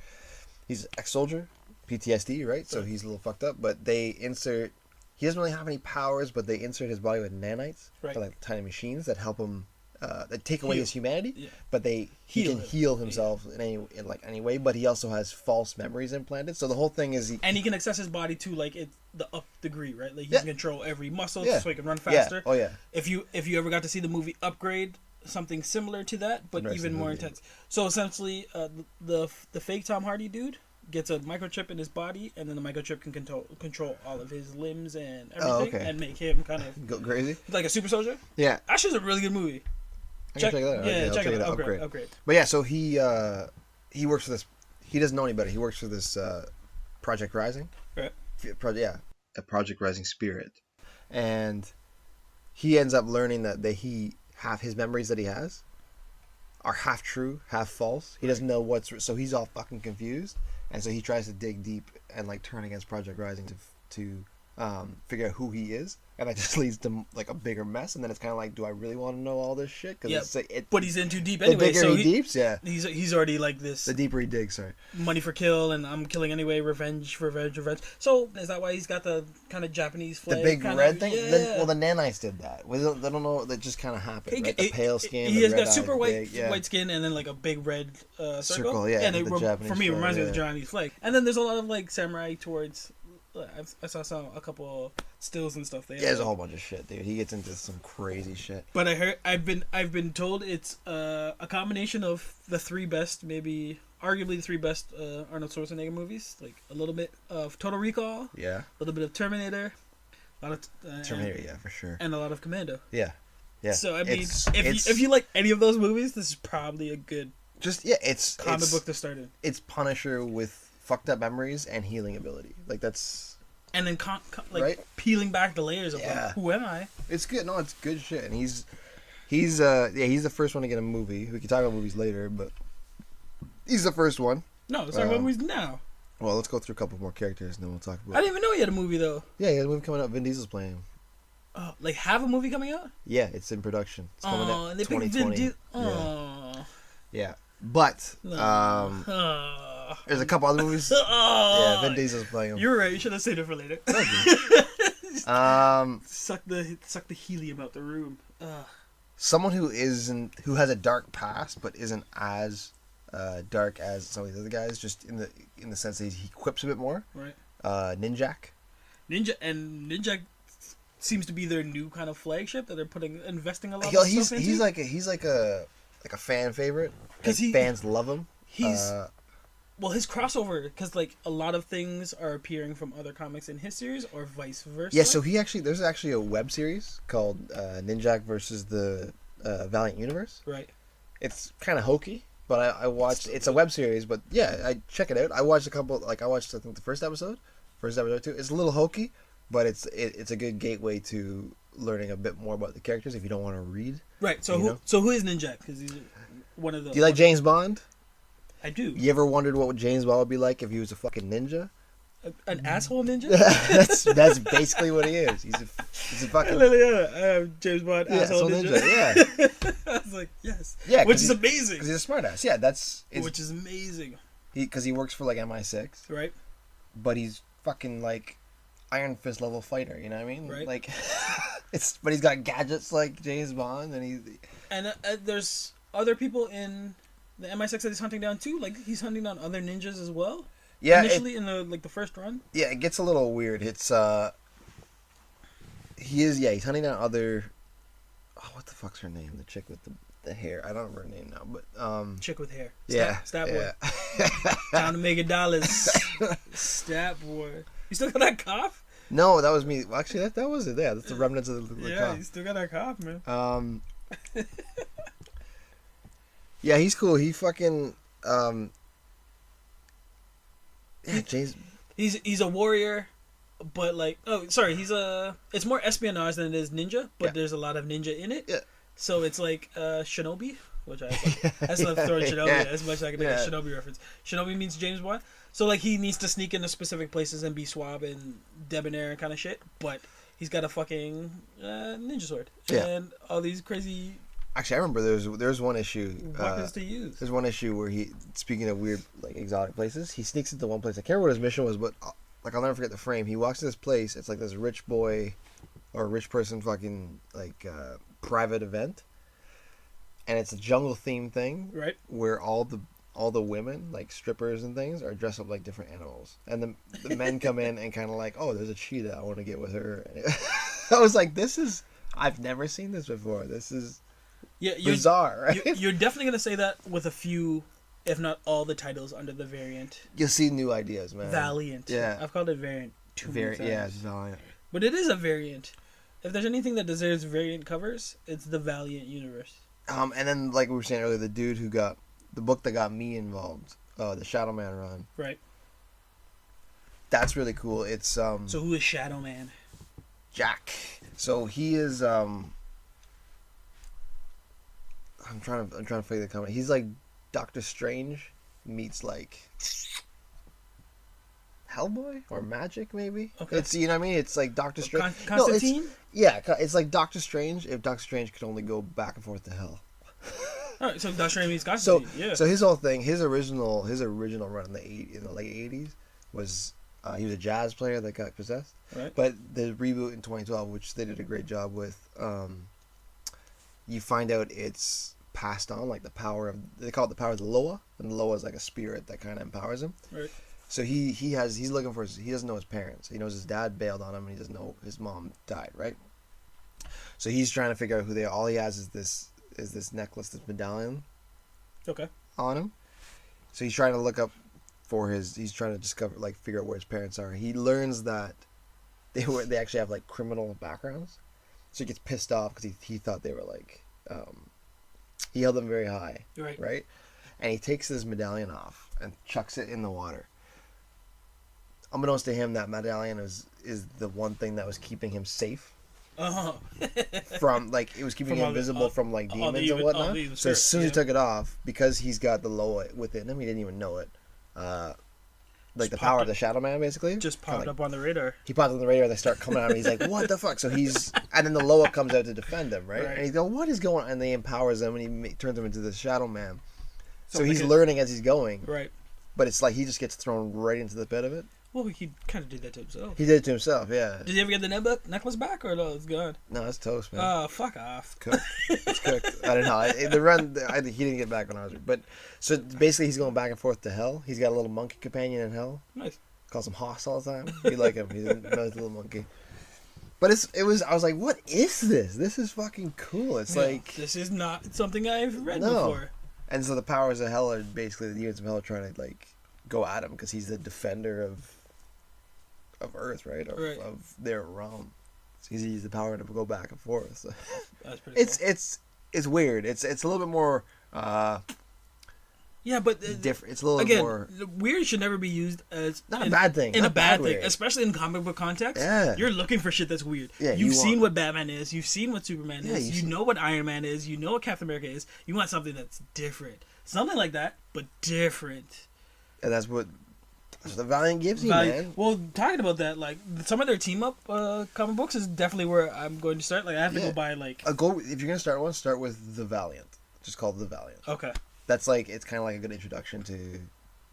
He's ex-soldier, PTSD, right? So he's a little fucked up, but they insert. He doesn't really have any powers, but they insert his body with nanites, like tiny machines that help him. That take away his humanity, but he can heal himself in any way. But he also has false memories implanted. So the whole thing is and he can access his body to like the up degree, right? Like he can control every muscle so he can run faster. Yeah. Oh yeah. If you ever got to see the movie Upgrade, something similar to that, but even more intense. So essentially, the fake Tom Hardy dude gets a microchip in his body, and then the microchip can control all of his limbs and everything, and make him kind of go crazy, like a super soldier. Yeah, actually, it's a really good movie. Check that out. Yeah, check it out. Upgrade. But yeah, so he works for this. He doesn't know any better. He works for this Project Rising. Right. A Project Rising Spirit, and he ends up learning that his memories that he has are half true, half false. He doesn't know so he's all fucking confused, and so he tries to dig deep and like turn against Project Rising to figure out who he is, and that just leads to like a bigger mess. And then it's kind of like, do I really want to know all this shit? But he's in too deep anyway. The bigger he deeps, he's already like this. The deeper he digs, sorry. Money for kill, and I'm killing anyway. Revenge. So is that why he's got the kind of Japanese flag? The big red thing. Yeah. The nanites did that. They don't know. That just kind of happened. Right? The pale skin. He has got super white skin, and then like a big red circle. Yeah. And for me, it reminds me of the Japanese flag. And then there's a lot of like samurai towards. I saw a couple stills and stuff there. Yeah, there's a whole bunch of shit, dude. He gets into some crazy shit. But I've been told it's a combination of the three best, maybe arguably the three best Arnold Schwarzenegger movies. Like a little bit of Total Recall. Yeah. A little bit of Terminator. A lot of Terminator, for sure. And a lot of Commando. Yeah. Yeah. So I mean, if you like any of those movies, this is probably a good it's comic book to start in. It's Punisher with fucked up memeries and healing ability. Like that's. And then peeling back the layers of like, who am I? It's good. No, it's good shit. And he's the first one to get a movie. We can talk about movies later, but he's the first one. No, let's talk about movies now. Well, let's go through a couple more characters and then we'll talk about. I didn't even know he had a movie though. Yeah, he has a movie coming out. Vin Diesel's playing him. Oh, like have a movie coming out? Yeah, it's in production. It's coming out and they picked 2020. Vin Diesel. Yeah, but there's a couple other movies. Yeah, Vin Diesel's playing him. You're right. You should have saved it for later. Suck the helium out the room. Someone who has a dark past but isn't as dark as some of the other guys, just in the sense that he quips a bit more. Right. Ninjak. Ninjak seems to be their new kind of flagship that they're investing a lot of stuff into. He's like a fan favorite because fans love him. Well, his crossover, because like a lot of things are appearing from other comics in his series, or vice versa. Yeah, so there's actually a web series called Ninjak versus the Valiant Universe. Right. It's kind of hokey, but I watched. It's a web series, but yeah, I check it out. I watched a couple. I think the first episode too. It's a little hokey, but it's a good gateway to learning a bit more about the characters if you don't want to read. Right. So who is Ninjak? Because he's one of the. Do you like James Bond? I do. You ever wondered what James Bond would be like if he was a fucking ninja? An asshole ninja? that's basically what he is. He's a fucking James Bond asshole ninja. Yeah. I was like, yes. Yeah, which is amazing. Because he's a smartass. Yeah, which is amazing. Because he works for like MI6. Right. But he's fucking like Iron Fist level fighter. You know what I mean? Right. Like, but he's got gadgets like James Bond, and there's other people in the MI6 that he's hunting down too. Like he's hunting down other ninjas as well. Yeah. Initially in the first run. Yeah, it gets a little weird. It's he's hunting down other. Oh, what the fuck's her name? The chick with the hair. I don't remember her name now, but chick with hair. Stat boy. Time to make $. Stat boy. You still got that cough? No, that was me. Well, actually, that was it. Yeah, that's the remnants of the cough. Yeah, you still got that cough, man. Yeah, he's cool. He fucking yeah, James. He's a warrior, but like it's more espionage than it is ninja, but there's a lot of ninja in it. Yeah. So it's like shinobi, which I still have to throw in shinobi as much as I can think of shinobi reference. Shinobi means James Bond. So like he needs to sneak into specific places and be suave and debonair and kind of shit, but he's got a fucking ninja sword and all these crazy. Actually, I remember there's one issue. Weapons to use. There's one issue where speaking of weird like exotic places, he sneaks into one place. I can't remember what his mission was, but like I'll never forget the frame. He walks to this place. It's like this rich boy or rich person fucking like private event, and it's a jungle themed thing, right? Where all the women like strippers and things are dressed up like different animals, and the men come in and kind of like, oh, there's a cheetah. I want to get with her. I was like, I've never seen this before. This is. Yeah, bizarre, right? You're definitely going to say that with a few, if not all, the titles under the variant. You'll see new ideas, man. Valiant. Yeah. I've called it variant too many times. Yeah, it's Valiant. But it is a variant. If there's anything that deserves variant covers, it's the Valiant universe. And then, like we were saying earlier, the dude who got the book that got me involved, the Shadow Man run. Right. That's really cool. It's So who is Shadow Man? Jack. So he is I'm trying to figure the comment. He's like Doctor Strange meets like Hellboy or Magic, maybe. Okay. It's what I mean. It's like Doctor Strange. Constantine. It's like Doctor Strange if Doctor Strange could only go back and forth to hell. All right, so Doctor Strange meets Constantine. So his whole thing, his original run in the late '80s was he was a jazz player that got possessed. Right. But the reboot in 2012, which they did a great job with, you find out it's passed on, like they call it the power of the Loa, and the Loa is like a spirit that kind of empowers him. Right. So he's looking for he doesn't know his parents. He knows his dad bailed on him, and he doesn't know his mom died. Right. So he's trying to figure out who they are. All he has is this necklace, this medallion. Okay. On him. So he's trying to look up he's trying to discover, like, figure out where his parents are. He learns that they actually have like criminal backgrounds. So he gets pissed off because he thought they were like, he held them very high. Right. And he takes his medallion off and chucks it in the water. Unbeknownst to him, that medallion is the one thing that was keeping him safe. From like it was keeping him invisible from like demons and whatnot. So as soon as he took it off, because he's got the Loa within him, he didn't even know it. like Just the popped power up- of the Shadow Man, basically. Just Kinda popped like, up on the radar. he pops on the radar, they start coming at him, he's like, what the fuck? So he's, and then the Loa comes out to defend him, right? Right. And he's going, what is going on? And they empowers him, and turns him into the Shadow Man. So like he's a- learning as he's going, Right. but it's like he just gets thrown right into the pit of it. Well, he kind of did that to himself. He did it to himself, yeah. Did he ever get the necklace back, or no? It's gone. No, it's toast, man. Oh, fuck off. Cooked. It's cooked. I don't know. The run, he didn't get back when I was, but so basically he's going back and forth to hell. He's got a little monkey companion in hell. Nice. Calls him Hoss all the time. You like him. He's a nice little monkey. But I was like, what is this? This is fucking cool. It's Yeah, like, this is not something I've read No. before. and so the powers of hell are basically the demons of hell trying to like go at him because he's the defender of Earth, right? Right. Of their realm. So he's used the power to go back and forth. So. That's pretty cool. It's weird. It's a little bit more Yeah, but different. It's a little again, more weird should never be used as not a bad thing. in not a bad thing, weird. especially in comic book context. Yeah. You're looking for shit that's weird. Yeah, You've you seen want- what Batman is. You've seen what Superman Yeah, is. you You see- know what Iron Man is. You know what Captain America is. You want something that's different. Something like that, but different. And that's what the Valiant gives you, Value- man. Well, talking about that, like some of their team up comic books is definitely where I'm going to start. Like I have to Yeah. go buy like If you're gonna start one, start with the Valiant. Just called the Valiant. okay, That's like it's kind of like a good introduction to,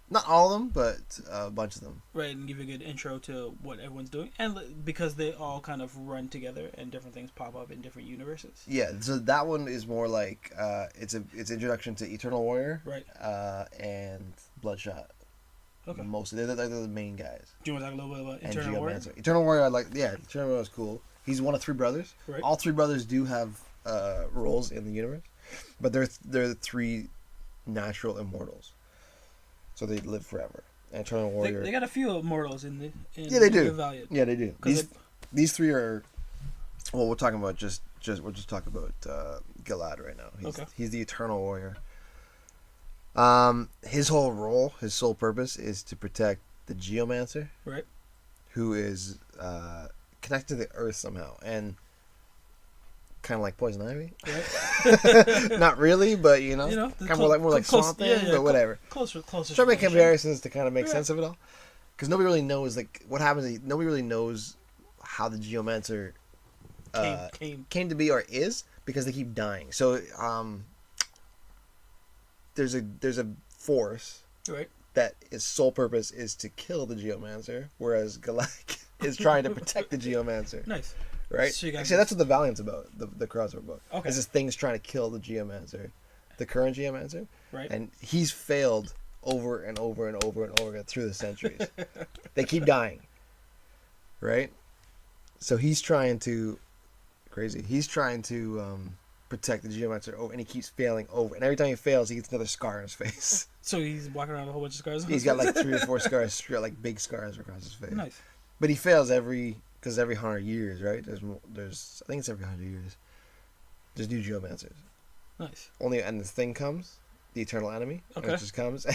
not all of them, but a bunch of them. right, and give you a good intro to what everyone's doing, and because they all kind of run together and different things pop up in different universes. Yeah, so that one is more like it's introduction to Eternal Warrior, Right. and Bloodshot. Okay. Mostly they're the main guys. Do you want to talk a little bit about And Eternal Warrior? Geomancer. Eternal Warrior, I like. Yeah, Eternal Warrior is cool. He's one of three brothers. Right. All three brothers do have roles in the universe, but they're the three natural immortals, so they live forever. And Eternal Warrior. They got a few immortals in the Yeah, they do. the Valiant. Yeah, they do. 'Cause These three are. Well, we're talking about we're just talking about Gilad right now. Okay. He's the Eternal Warrior. His whole role, his sole purpose, is to protect the Geomancer, Right. who is connected to the Earth somehow, and kind of like Poison Ivy. Right. Not really, but you know the kind of more like close- Swamp Thing, yeah, but whatever. Closer. Try to make relation. comparisons to kind of make Yeah. sense of it all, because nobody really knows like what happens. Nobody really knows how the Geomancer came to be or is, because they keep dying. So there's a force Right. that its sole purpose is to kill the Geomancer, whereas Galactic is trying to protect the Geomancer. Nice. Right? So you got Actually, that's what the Valiant's about, the crossover book. Okay. It's this thing's trying to kill the Geomancer, the current Geomancer, Right. and he's failed over and over and over and over again through the centuries. They keep dying. Right? So he's trying to protect the Geomancer over, and he keeps failing over. And every time he fails, he gets another scar on his face. So he's walking around with a whole bunch of scars. on He's his got face? like 3 or 4 scars, like big scars across his face. Nice. But he fails every 100 years, right? There's I think it's every 100 years. There's new Geomancers. Nice. And this thing comes, the eternal enemy, and Okay. it just comes,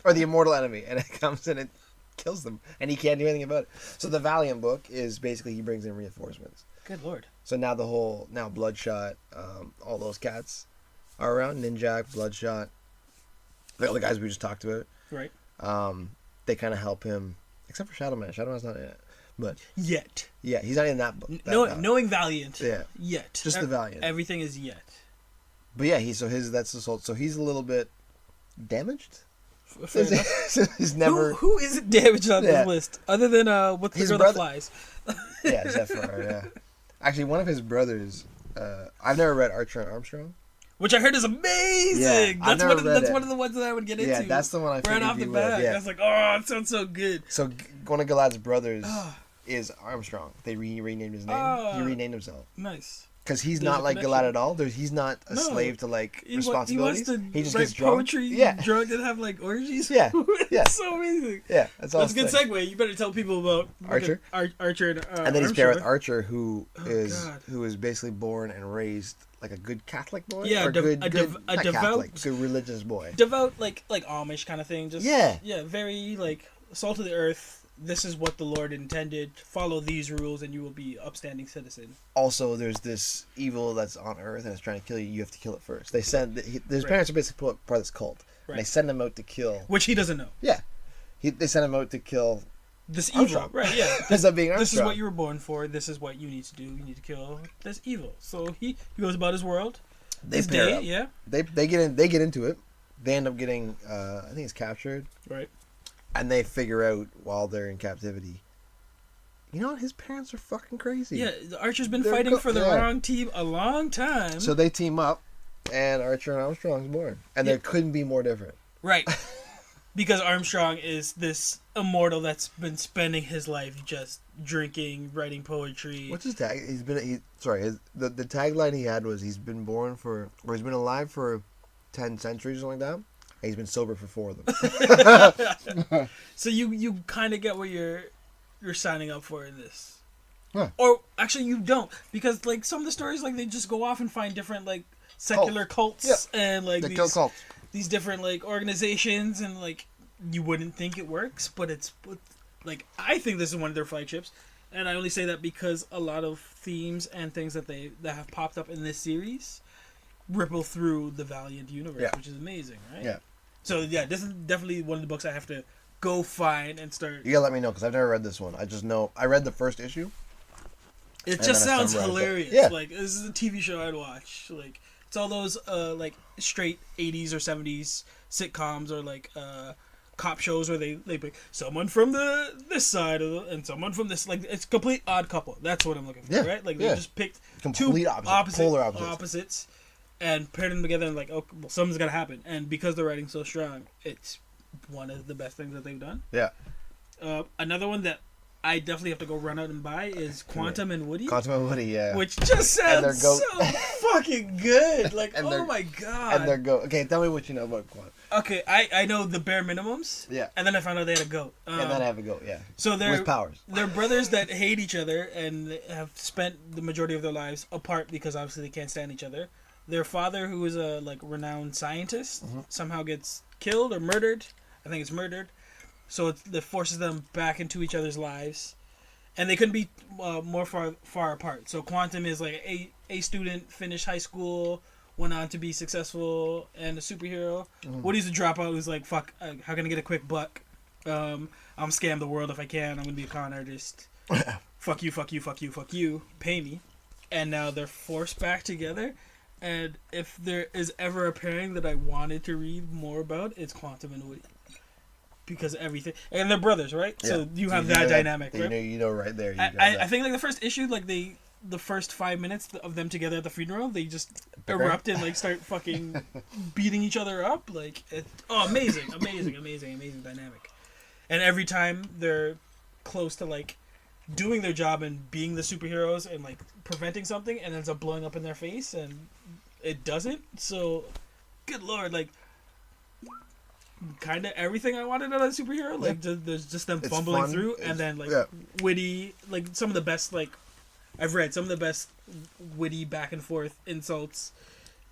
or the immortal enemy, and it comes and it kills them, and he can't do anything about it. So the Valiant book is basically he brings in reinforcements. Good lord. So now Bloodshot, all those cats are around. Ninjak, Bloodshot, the other guys we just talked about. Right. They kind of help him, except for Shadow Man. Shadow Man's not in it, but Yet. yeah, he's not in that book. Knowing Valiant. Yeah. Yet. Just the Valiant. Everything is yet. But yeah, that's the soul. So he's a little bit damaged. Fair enough. He's never. Who isn't damaged on Yeah. this list other than what's the His girl brother- that flies? Yeah, Zephyr. Yeah. Actually, one of his brothers. I've never read Archer and Armstrong. Which I heard is amazing. Yeah, I've that's never one. read That's it. one of the ones that I would get into. Yeah, that's the one I right figured off the you would, bat. yeah. I was like, oh, it sounds so good. So one of Galad's brothers Ah. is Armstrong. They renamed his name. Ah. He renamed himself Nice. because he's There's not a like connection. Galad at all. He's not a No. slave to like He responsibilities. wants to He just write gets drunk. poetry, Yeah, drunk, and have like orgies. Yeah, yeah. It's so amazing. yeah. That's all. That's a his good thing. segue. You better tell people about Archer? Archer and And then he's paired with Armstrong. Archer, who Oh, is God. basically born and raised like a good Catholic boy. Yeah, or a good, dev- good, a not devout- Catholic, good religious boy. Devout, like Amish kind of thing. Just Yeah. very like salt of the earth. this is what the Lord intended. Follow these rules, and you will be upstanding citizen. Also, there's this evil that's on Earth and it's trying to kill you. You have to kill it first. They send his parents are basically part of this cult, Right. and they send him out to kill. Which he doesn't know. Yeah, they send him out to kill This evil, Armstrong. right? Yeah. Ends up being Armstrong. This is what you were born for. This is what you need to do. You need to kill this evil. So he goes about his world. They His pair day, up. yeah. They get into it. They end up getting I think it's captured, Right. and they figure out while they're in captivity. You know what? His parents are fucking crazy. Yeah, Archer's been They're fighting for the yeah. wrong team a long time. So they team up, and Archer and Armstrong's born, and Yeah. there couldn't be more different. Right. Because Armstrong is this immortal that's been spending his life just drinking, writing poetry. What's his tag? The tagline he had was he's been alive for 10 centuries or something like that. And he's been sober for 4 of them. So you kind of get what you're signing up for in this. Huh. Or actually you don't, because like some of the stories, like they just go off and find different like secular cults and like They kill cults. these different like organizations, and like you wouldn't think it works, but it's like I think this is one of their flagships, and I only say that because a lot of themes and things that have popped up in this series ripple through the Valiant universe, which is amazing, right? Yeah. So yeah, this is definitely one of the books I have to go find and start. You gotta let me know because I've never read this one. I just know I read the first issue. It And just then I sounds summarized it. hilarious. Yeah. Like this is a TV show I'd watch. Like it's all those like straight 80s or 70s sitcoms or like cop shows where they pick someone from this side and someone from this, like it's complete odd couple. That's what I'm looking for, right? Like they just picked Complete polar opposites and paired them together and like, oh, well, something's gotta happen. And because the writing's so strong, it's one of the best things that they've done. Yeah. Another one that I definitely have to go run out and buy is Quantum and Woody. Quantum and Woody, yeah. Which just sounds so fucking good. Like, oh my god. And they're goat. Okay, tell me what you know about Quantum. Okay, I know the bare minimums. Yeah. And then I found out they had a goat. And then I have a goat, yeah. So they're with powers. They're brothers that hate each other and have spent the majority of their lives apart because obviously they can't stand each other. Their father, who is a like renowned scientist, somehow gets killed or murdered. I think it's murdered. So it forces them back into each other's lives, and they couldn't be more far apart. So Quantum is like a student, finished high school, went on to be successful and a superhero. Woody's a dropout who's like, fuck, how can I get a quick buck? I'm scam the world if I can. I'm gonna be a con artist. Fuck you, fuck you, fuck you, fuck you. Pay me. And now they're forced back together. And if there is ever a pairing that I wanted to read more about, it's Quantum and Woody. Because everything, and they're brothers, right? Yeah. So you have that dynamic, right? You know right there. I think like the first issue, like the first 5 minutes of them together at the funeral, they just erupt and like start fucking beating each other up. Like, amazing dynamic. And every time they're close to like doing their job and being the superheroes and like preventing something, and ends up blowing up in their face, and it doesn't. So, good lord, like. Kind of everything I wanted out of a superhero, like there's just them fumbling through, and then like witty, like some of the best, like I've read some of the best witty back and forth insults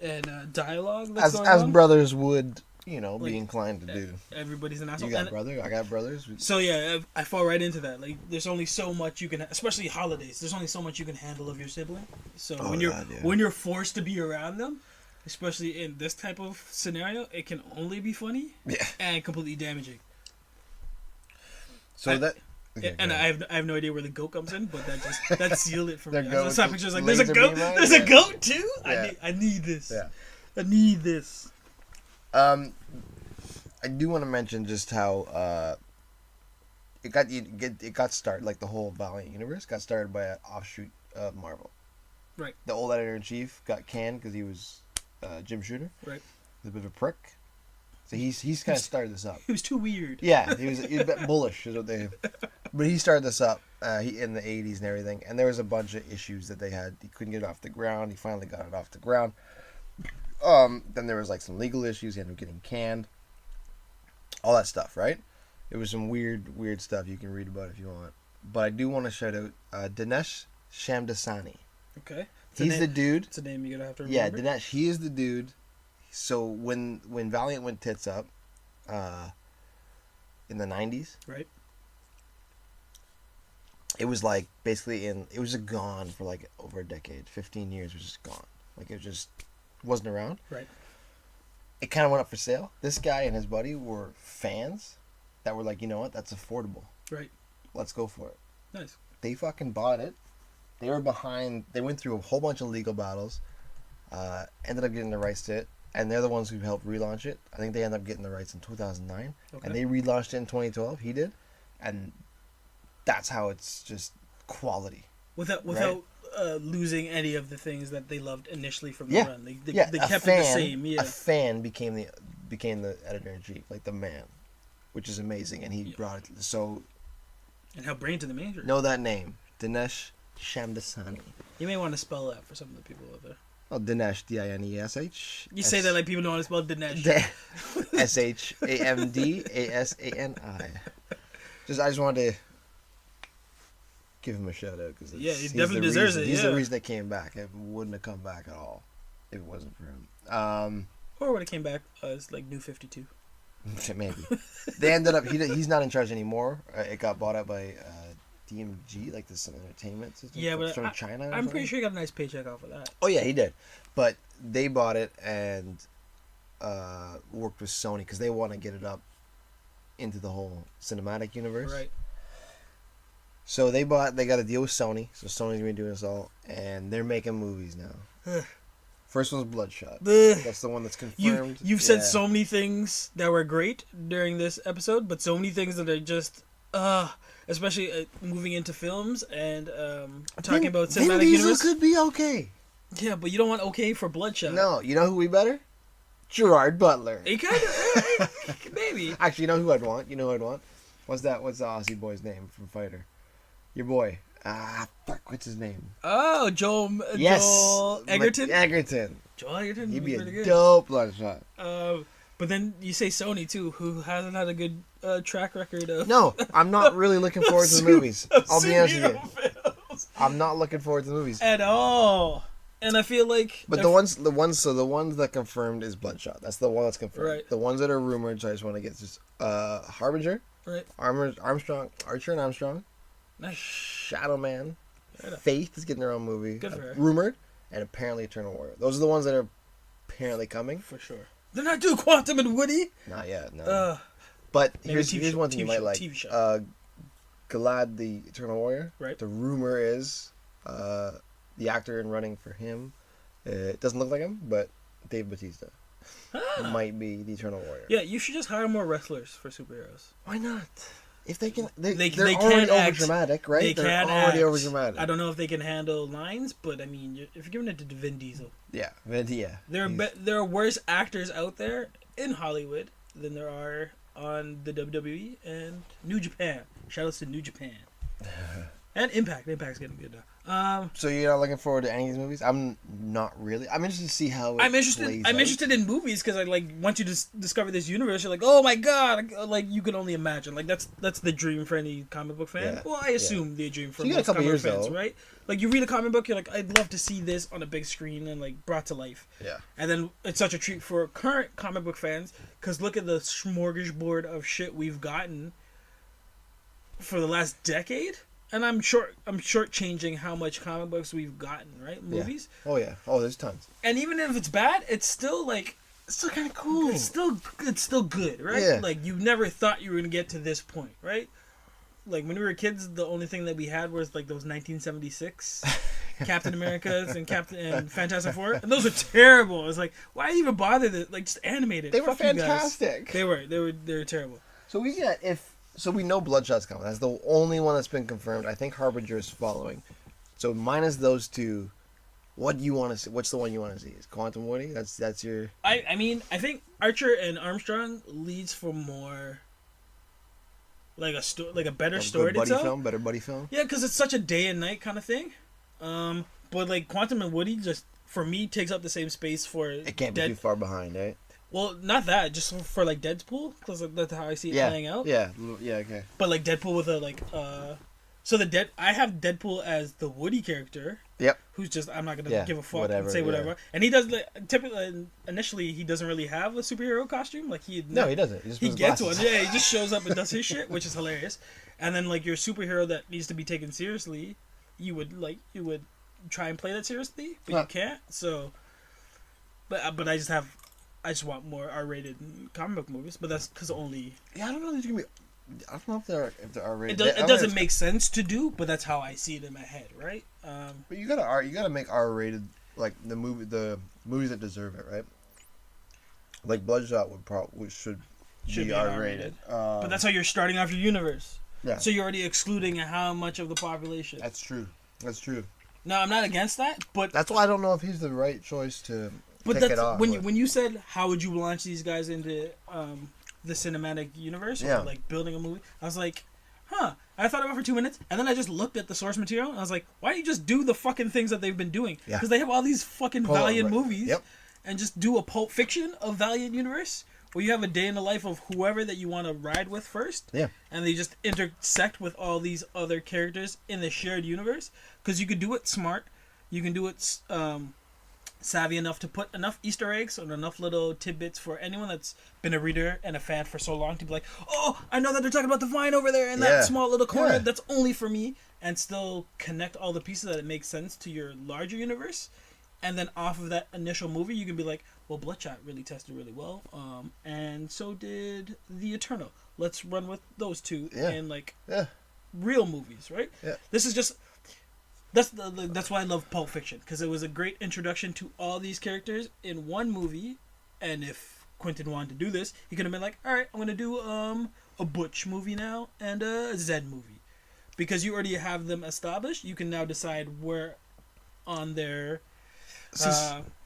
and dialogue that's going as on. brothers would, be like, inclined to do. Everybody's an asshole. You got brother, I got brothers. So yeah, I fall right into that. Like, there's only so much you can, especially holidays. There's only so much you can handle of your sibling. So when you're forced to be around them. Especially in this type of scenario, it can only be funny and completely damaging. So I have no idea where the goat comes in, but that sealed it for me. I saw pictures like laser there's a goat. There's a goat too. Yeah. I need this. Yeah. I need this. I do want to mention just how it got started, like the whole Valiant universe got started by an offshoot of Marvel. Right. The old editor-in-chief got canned because he was Jim Shooter. Right. He's a bit of a prick. So he's kind of started this up. He was too weird. Yeah, he was a bit bullish, is what they. But he started this up in the 80s and everything, and there was a bunch of issues that they had. He couldn't get it off the ground. He finally got it off the ground. Then there was like some legal issues. He ended up getting canned. All that stuff, right? It was some weird stuff you can read about if you want. But I do want to shout out Dinesh Shamdasani. Okay. He's the dude. It's a name you're gonna have to remember. Yeah, Dinesh. He is the dude. So when Valiant went tits up, in the 90s, right? it was like basically it was just gone for like over a decade. 15 years was just gone. Like it just wasn't around. Right. It kind of went up for sale. This guy and his buddy were fans that were like, you know what, that's affordable. Right. Let's go for it. Nice. They fucking bought it. They were behind. They went through a whole bunch of legal battles. Ended up getting the rights to it, and they're the ones who helped relaunch it. I think they ended up getting the rights in 2009, Okay. and they relaunched it in 2012. He did, and that's how it's just quality. Without losing any of the things that they loved initially from the Yeah. run. They Yeah, kept it the same. Yeah. A fan became the editor in chief, like the man, which is amazing, and he brought it. So And help bring it to the major. know that name, Dinesh Shamdasani. You may want to spell that for some of the people out there. Oh, Dinesh, Dinesh. You say that like people know how to spell Dinesh. Shamdasani. I just wanted to give him a shout out because Yeah, he definitely deserves it. He's Yeah. the reason it came back. It wouldn't have come back at all if it wasn't for him. Or when it came back as like New 52. Maybe they ended up. He's not in charge anymore. It got bought out by DMG, like this entertainment system. Yeah, but from China. I'm pretty sure he got a nice paycheck off of that. Oh yeah, he did. But they bought it and worked with Sony because they want to get it up into the whole cinematic universe. Right. So they got a deal with Sony. So Sony's been doing this all, and they're making movies now. First one's Bloodshot. Ugh. That's the one that's confirmed. You've said so many things that were great during this episode, but so many things that are just, especially moving into films and talking about cinematic Vin Diesel universe. could be okay. Yeah, but you don't want okay for Bloodshot. No, you know who we better? Gerard Butler. He kind of, maybe. Actually, you know who I'd want? What's the Aussie boy's name from Fighter? Your boy. What's his name? Oh, Joel Egerton? Egerton. Joel Egerton He'd would be pretty a good. dope Bloodshot. But then you say Sony too, who hasn't had a good track record of. No, I'm not really looking forward to the movies. I'll be honest with you. Films I'm not looking forward to the movies. at all. And I feel like. But the ones that confirmed is Bloodshot. That's the one that's confirmed. Right. The ones that are rumored, so I just want to get just Harbinger, Right. Armstrong, Archer and Armstrong, Nice. Shadow Man, Right on. Faith is getting their own movie. Good for her. Rumored, and apparently Eternal Warrior. Those are the ones that are apparently coming. For sure. They're not doing Quantum and Woody. Not yet, no. But But maybe here's one thing you might like. TV show. Galad the Eternal Warrior. Right. The rumor is the actor in running for him. It doesn't look like him, but Dave Bautista might be the Eternal Warrior. Yeah, you should just hire more wrestlers for superheroes. Why not? If they can, they're They already can act. overdramatic, right? They They're can already act. overdramatic. I don't know if they can handle lines, but I mean, if you're giving it to Vin Diesel, Yeah, there are worse actors out there in Hollywood than there are on the WWE and New Japan. Shout outs to New Japan. And Impact. Impact's getting good now. So you're not looking forward to any of these movies? I'm not really. I'm interested to see how. I'm interested in movies because I like once you discover this universe, you're like, oh my god, like you can only imagine. Like that's the dream for any comic book fan. Yeah. Well, I assume the dream for So you got a most couple comic years, book fans, though. right? Like you read a comic book, you're like, I'd love to see this on a big screen and like brought to life. Yeah. And then it's such a treat for current comic book fans because look at the smorgasbord of shit we've gotten for the last decade. And I'm shortchanging how much comic books we've gotten, right? Movies. Yeah. Oh yeah. Oh, there's tons. And even if it's bad, it's still kind of cool. It's still good, right? Yeah. Like you never thought you were gonna get to this point, right? Like when we were kids, the only thing that we had was like those 1976 Captain Americas and Fantastic Four, and those were terrible. It was like, why even bother to like just animate it? They were Fuck you guys. fantastic. They were terrible. So we know Bloodshot's coming. That's the only one that's been confirmed. I think Harbinger is following. So minus those two, what do you want to see? What's the one you want to see? Is Quantum Woody? That's your. I mean, I think Archer and Armstrong leads for more. Like a better story to tell. Better buddy film. Yeah, because it's such a day and night kind of thing. But like Quantum and Woody just for me takes up the same space for. It can't be too far behind, right? Well, not that. Just for like Deadpool, because that's how I see it playing out. Yeah. Okay. But like Deadpool with a So I have Deadpool as the Woody character. Yep. Who's just, I'm not gonna give a fuck whatever, and say whatever. yeah. And he does typically initially he doesn't really have a superhero costume. Like No, he doesn't. He just he puts gets glasses. one. Yeah, he just shows up and does his shit, which is hilarious. And then like your superhero that needs to be taken seriously, you would try and play that seriously, but you can't. So, but I just want more R-rated comic book movies. But that's because only. Yeah, I don't know. There's gonna be. I don't know if they're R-rated. It doesn't make sense to do, but that's how I see it in my head, right? But you gotta make R-rated like the movies that deserve it, right? Like Bloodshot should be R-rated. But that's how you're starting off your universe. Yeah. So you're already excluding how much of the population. That's true. That's true. No, I'm not against that, but That's why I don't know if he's the right choice to but kick that's it off. when you said how would you launch these guys into the cinematic universe or Yeah. like building a movie, I was like, I thought about it for 2 minutes, and then I just looked at the source material, and I was like, why don't you just do the fucking things that they've been doing? Yeah. Because they have all these fucking Valiant movies, Yep. and just do a Pulp Fiction of Valiant universe, where you have a day in the life of whoever that you want to ride with first, Yeah. and they just intersect with all these other characters in the shared universe, because you could do it smart, you can do it savvy enough to put enough Easter eggs and enough little tidbits for anyone that's been a reader and a fan for so long to be like, oh, I know that they're talking about the vine over there in that small little corner Yeah. that's only for me, and still connect all the pieces that it makes sense to your larger universe. And then off of that initial movie, you can be like, well, Bloodshot really tested really well, and so did The Eternal. Let's run with those two in like real movies, right? Yeah. This is just that's why I love Pulp Fiction, because it was a great introduction to all these characters in one movie. And if Quentin wanted to do this, he could have been like, all right, I'm gonna do a Butch movie now and a Zed movie, because you already have them established. You can now decide where on their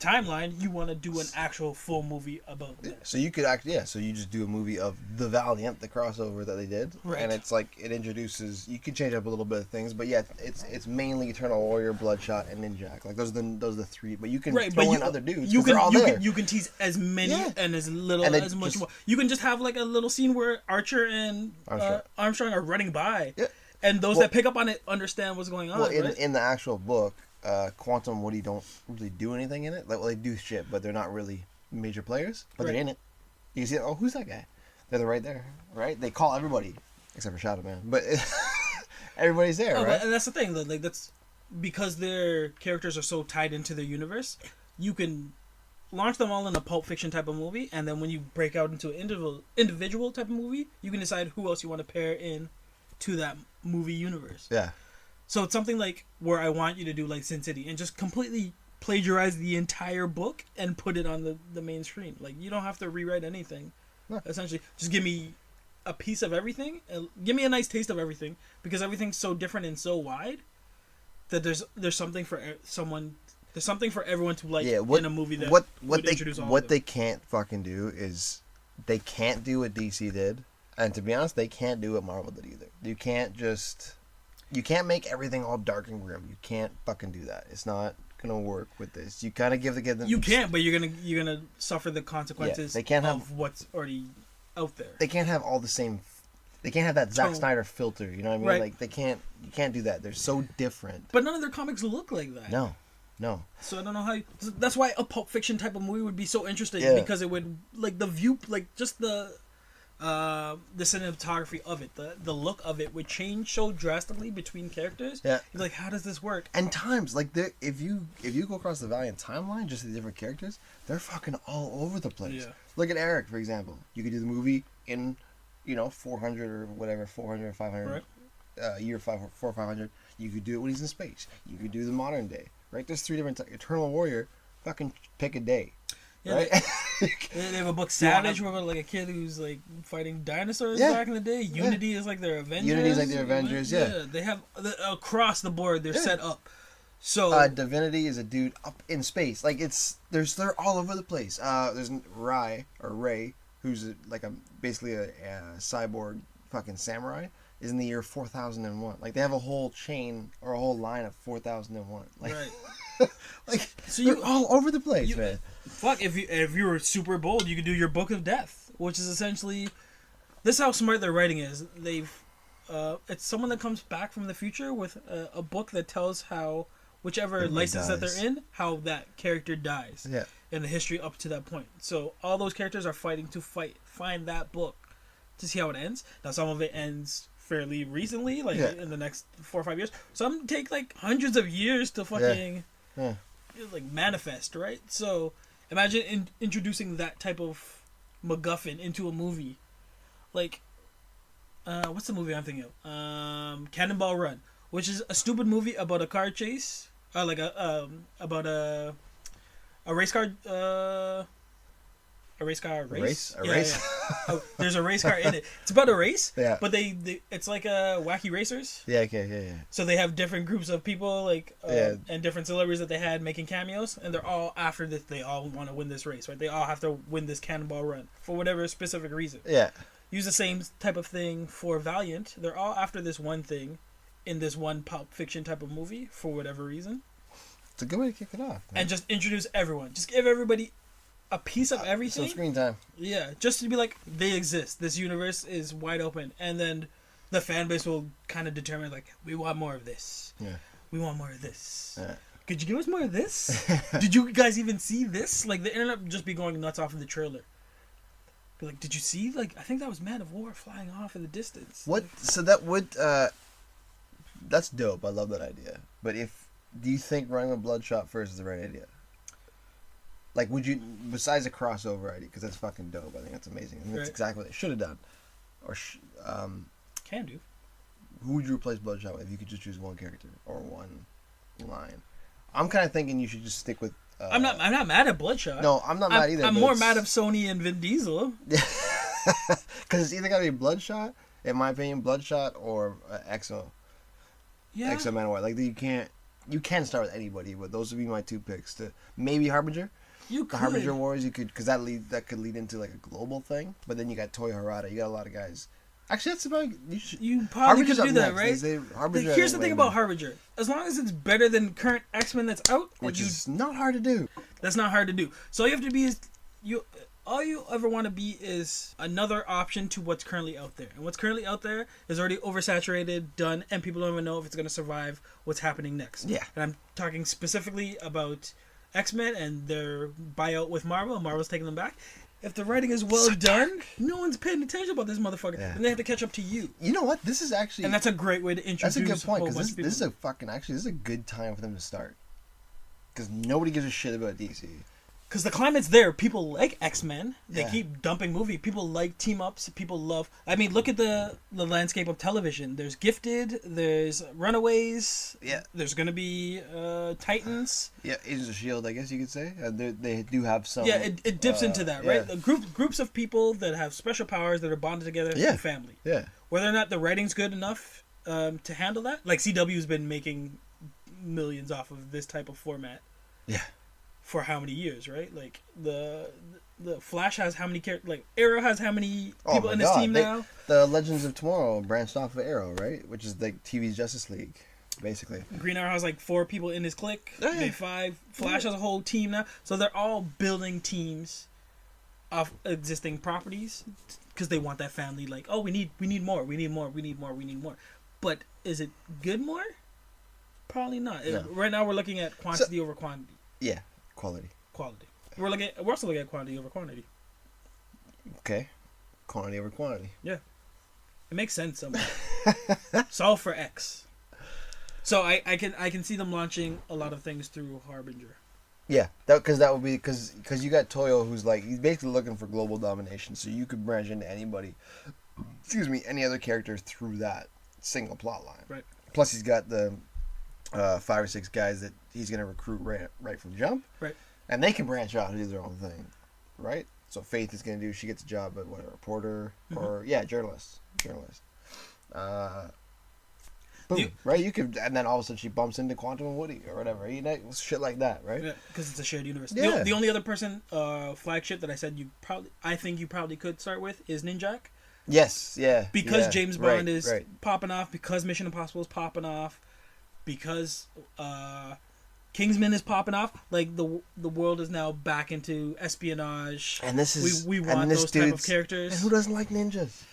timeline you want to do an actual full movie about them. So you could so you just do a movie of the Valiant, the crossover that they did, Right. and it's like it introduces. You can change up a little bit of things, but yeah, it's mainly Eternal Warrior, Bloodshot, and Ninjak. Like those are the three. But you can throw in other dudes. You they're all there. you can tease as many and as little And as much more. You can just have like a little scene where Archer and Armstrong are running by, and those that pick up on it understand what's going on. Well, right? in the actual book, Quantum Woody don't really do anything in it. Like, well, they do shit, but they're not really major players. But they're in it. You see, oh, who's that guy? They're right there, right? They call everybody except for Shadow Man, but everybody's there, right? And that's the thing, like that's because their characters are so tied into their universe. You can launch them all in a Pulp Fiction type of movie, and then when you break out into an individual type of movie, you can decide who else you want to pair in to that movie universe. Yeah. So it's something like where I want you to do like Sin City and just completely plagiarize the entire book and put it on the main screen. Like, you don't have to rewrite anything. No. Essentially, just give me a piece of everything. And give me a nice taste of everything, because everything's so different and so wide that there's something for someone. There's something for everyone to like in a movie that what would they introduce all what of they them. can't fucking do is they can't do what DC did, and to be honest, they can't do what Marvel did either. You can't make everything all dark and grim. You can't fucking do that. It's not gonna work with this. You kind of give them. You can't, but you're gonna suffer the consequences. They can't of what's already out there. They can't have all the same. They can't have that Zack Snyder filter. You know what I mean? Right. Like they can't. You can't do that. They're so different. But none of their comics look like that. No. So I don't know how. That's why a Pulp Fiction type of movie would be so interesting, because it would like the view, like just the cinematography of it, the look of it would change so drastically between characters. Yeah. You're like, how does this work? And times like if you go across the Valiant timeline, just the different characters, they're fucking all over the place. Yeah. Look at Eric, for example. You could do the movie in, 400 or whatever, 400, 500, year 4 or 500. You could do it when he's in space. You could do the modern day, right? There's 3 different Eternal Warrior. Fucking pick a day. Yeah, right? they have a book Savage where like a kid who's like fighting dinosaurs back in the day. Unity is like their Avengers. Unity is like their Avengers. Yeah. They have across the board. They're set up. So Divinity is a dude up in space. Like they're all over the place. There's Ray, who's basically a cyborg fucking samurai, is in the year 4001. Like they have a whole chain or a whole line of 4001. Like, right. like so you're all over the place, man. Fuck, if you were super bold, you could do your Book of Death, which is essentially, this is how smart their writing is. They've it's someone that comes back from the future with a book that tells how whichever Everybody license that dies. they're in, how that character dies Yeah. in the history up to that point. So all those characters are fighting to find that book to see how it ends. Now some of it ends fairly recently, like Yeah. in the next 4 or 5 years. Some take like hundreds of years to fucking Yeah. like manifest, right? So imagine introducing that type of MacGuffin into a movie, like what's the movie I'm thinking of? Cannonball Run, which is a stupid movie about a car chase, like about a race car, a race car race. A race? Oh, there's a race car in it. It's about a race, Yeah. but they it's like a wacky racers. Yeah. Okay. Yeah. So they have different groups of people, like Yeah. and different celebrities that they had making cameos, and they're all after this. They all want to win this race, right? They all have to win this Cannonball Run for whatever specific reason. Yeah. Use the same type of thing for Valiant. They're all after this one thing in this one Pulp Fiction type of movie for whatever reason, It's a good way to kick it off. and just introduce everyone. Just give everybody a piece of everything. Some screen time. Yeah, just to be like, they exist. This universe is wide open, and then the fan base will kind of determine like, we want more of this. Yeah. We want more of this. Yeah. Could you give us more of this? Did you guys even see this? Like, the internet would just be going nuts off of the trailer. Be like, did you see? Like, I think that was Man of War flying off in the distance. What? So that would. That's dope. I love that idea. But do you think running with Bloodshot first is the right idea? Like, would you, besides a crossover idea, because that's fucking dope. I think that's amazing. I think that's Right. exactly what they should have done. Or, Can do. who would you replace Bloodshot with if you could just choose one character or one line? I'm kind of thinking you should just stick with. I'm not mad at Bloodshot. No, I'm not mad either. I'm but more it's- mad at Sony and Vin Diesel. Because it's either gotta be Bloodshot, in my opinion, Bloodshot or Exo. Yeah. Exo Manowar. Like you can start with anybody, but those would be my two picks. To maybe Harbinger. You The could. Harbinger Wars, you could, because that could lead into like a global thing. But then you got Toy Harada, you got a lot of guys. Actually, that's about You probably Harbinger's could do up that, next. right? Harbinger, Here's the I thing think, about Harbinger. As long as it's better than current X-Men that's out, which is not hard to do. that's not hard to do. So all you have to be is all you ever want to be is another option to what's currently out there. And what's currently out there is already oversaturated, done, and people don't even know if it's going to survive what's happening next. Yeah. And I'm talking specifically about X-Men and their buyout with Marvel, and Marvel's taking them back. If the writing is well done, no one's paying attention about this motherfucker. Yeah. And they have to catch up to you. You know what? This is actually And that's a great way to introduce that's a good point a whole because bunch of this is people. this is a good time for them to start. Because nobody gives a shit about DC. Because the climate's there. People like X-Men. They Yeah. keep dumping movie. People like team-ups. People love... I mean, look at the landscape of television. There's Gifted. There's Runaways. Yeah. There's going to be Titans. Yeah, Agents of S.H.I.E.L.D., I guess you could say. They do have some... Yeah, it dips into that, right? yeah. The groups of people that have special powers that are bonded together Yeah. through family. Yeah. Whether or not the writing's good enough to handle that. Like, CW's been making millions off of this type of format. Yeah. For how many years, right? Like the Flash has how many characters? Like Arrow has how many people my in his God, team now? The Legends of Tomorrow branched off of Arrow, right? Which is like TV's Justice League, basically. Green Arrow has like 4 people in his clique, Yeah. maybe 5. Flash has a whole team now, so they're all building teams of existing properties because they want that family. Like, oh, we need more, we need more, we need more, we need more. But is it good more? Probably not. No. Right now, we're looking at quantity over quantity. Yeah, quality. Quality. We're also looking at quantity over quantity. Okay. Quantity over quantity. It makes sense somehow. Solve for X. So I can see them launching a lot of things through Harbinger. Yeah, that would be because you got Toyo, who's like he's basically looking for global domination. So you could branch into anybody, any other character through that single plot line. Right. Plus he's got the 5 or 6 guys that he's gonna recruit right from jump. Right. And they can branch out and do their own thing, right? So Faith is gonna do. She gets a job at what, a reporter or journalist. Boom, right? You could, and then all of a sudden she bumps into Quantum and Woody or whatever. You know, shit like that, right? Yeah, because it's a shared universe. Yeah. The only other person flagship that I said I think you probably could start with is Ninjak. Yes, yeah. Because yeah, James Bond is right. popping off, because Mission Impossible is popping off, because Kingsman is popping off. Like the world is now back into espionage. And this is we want this those type of dude's- characters. And who doesn't like ninjas?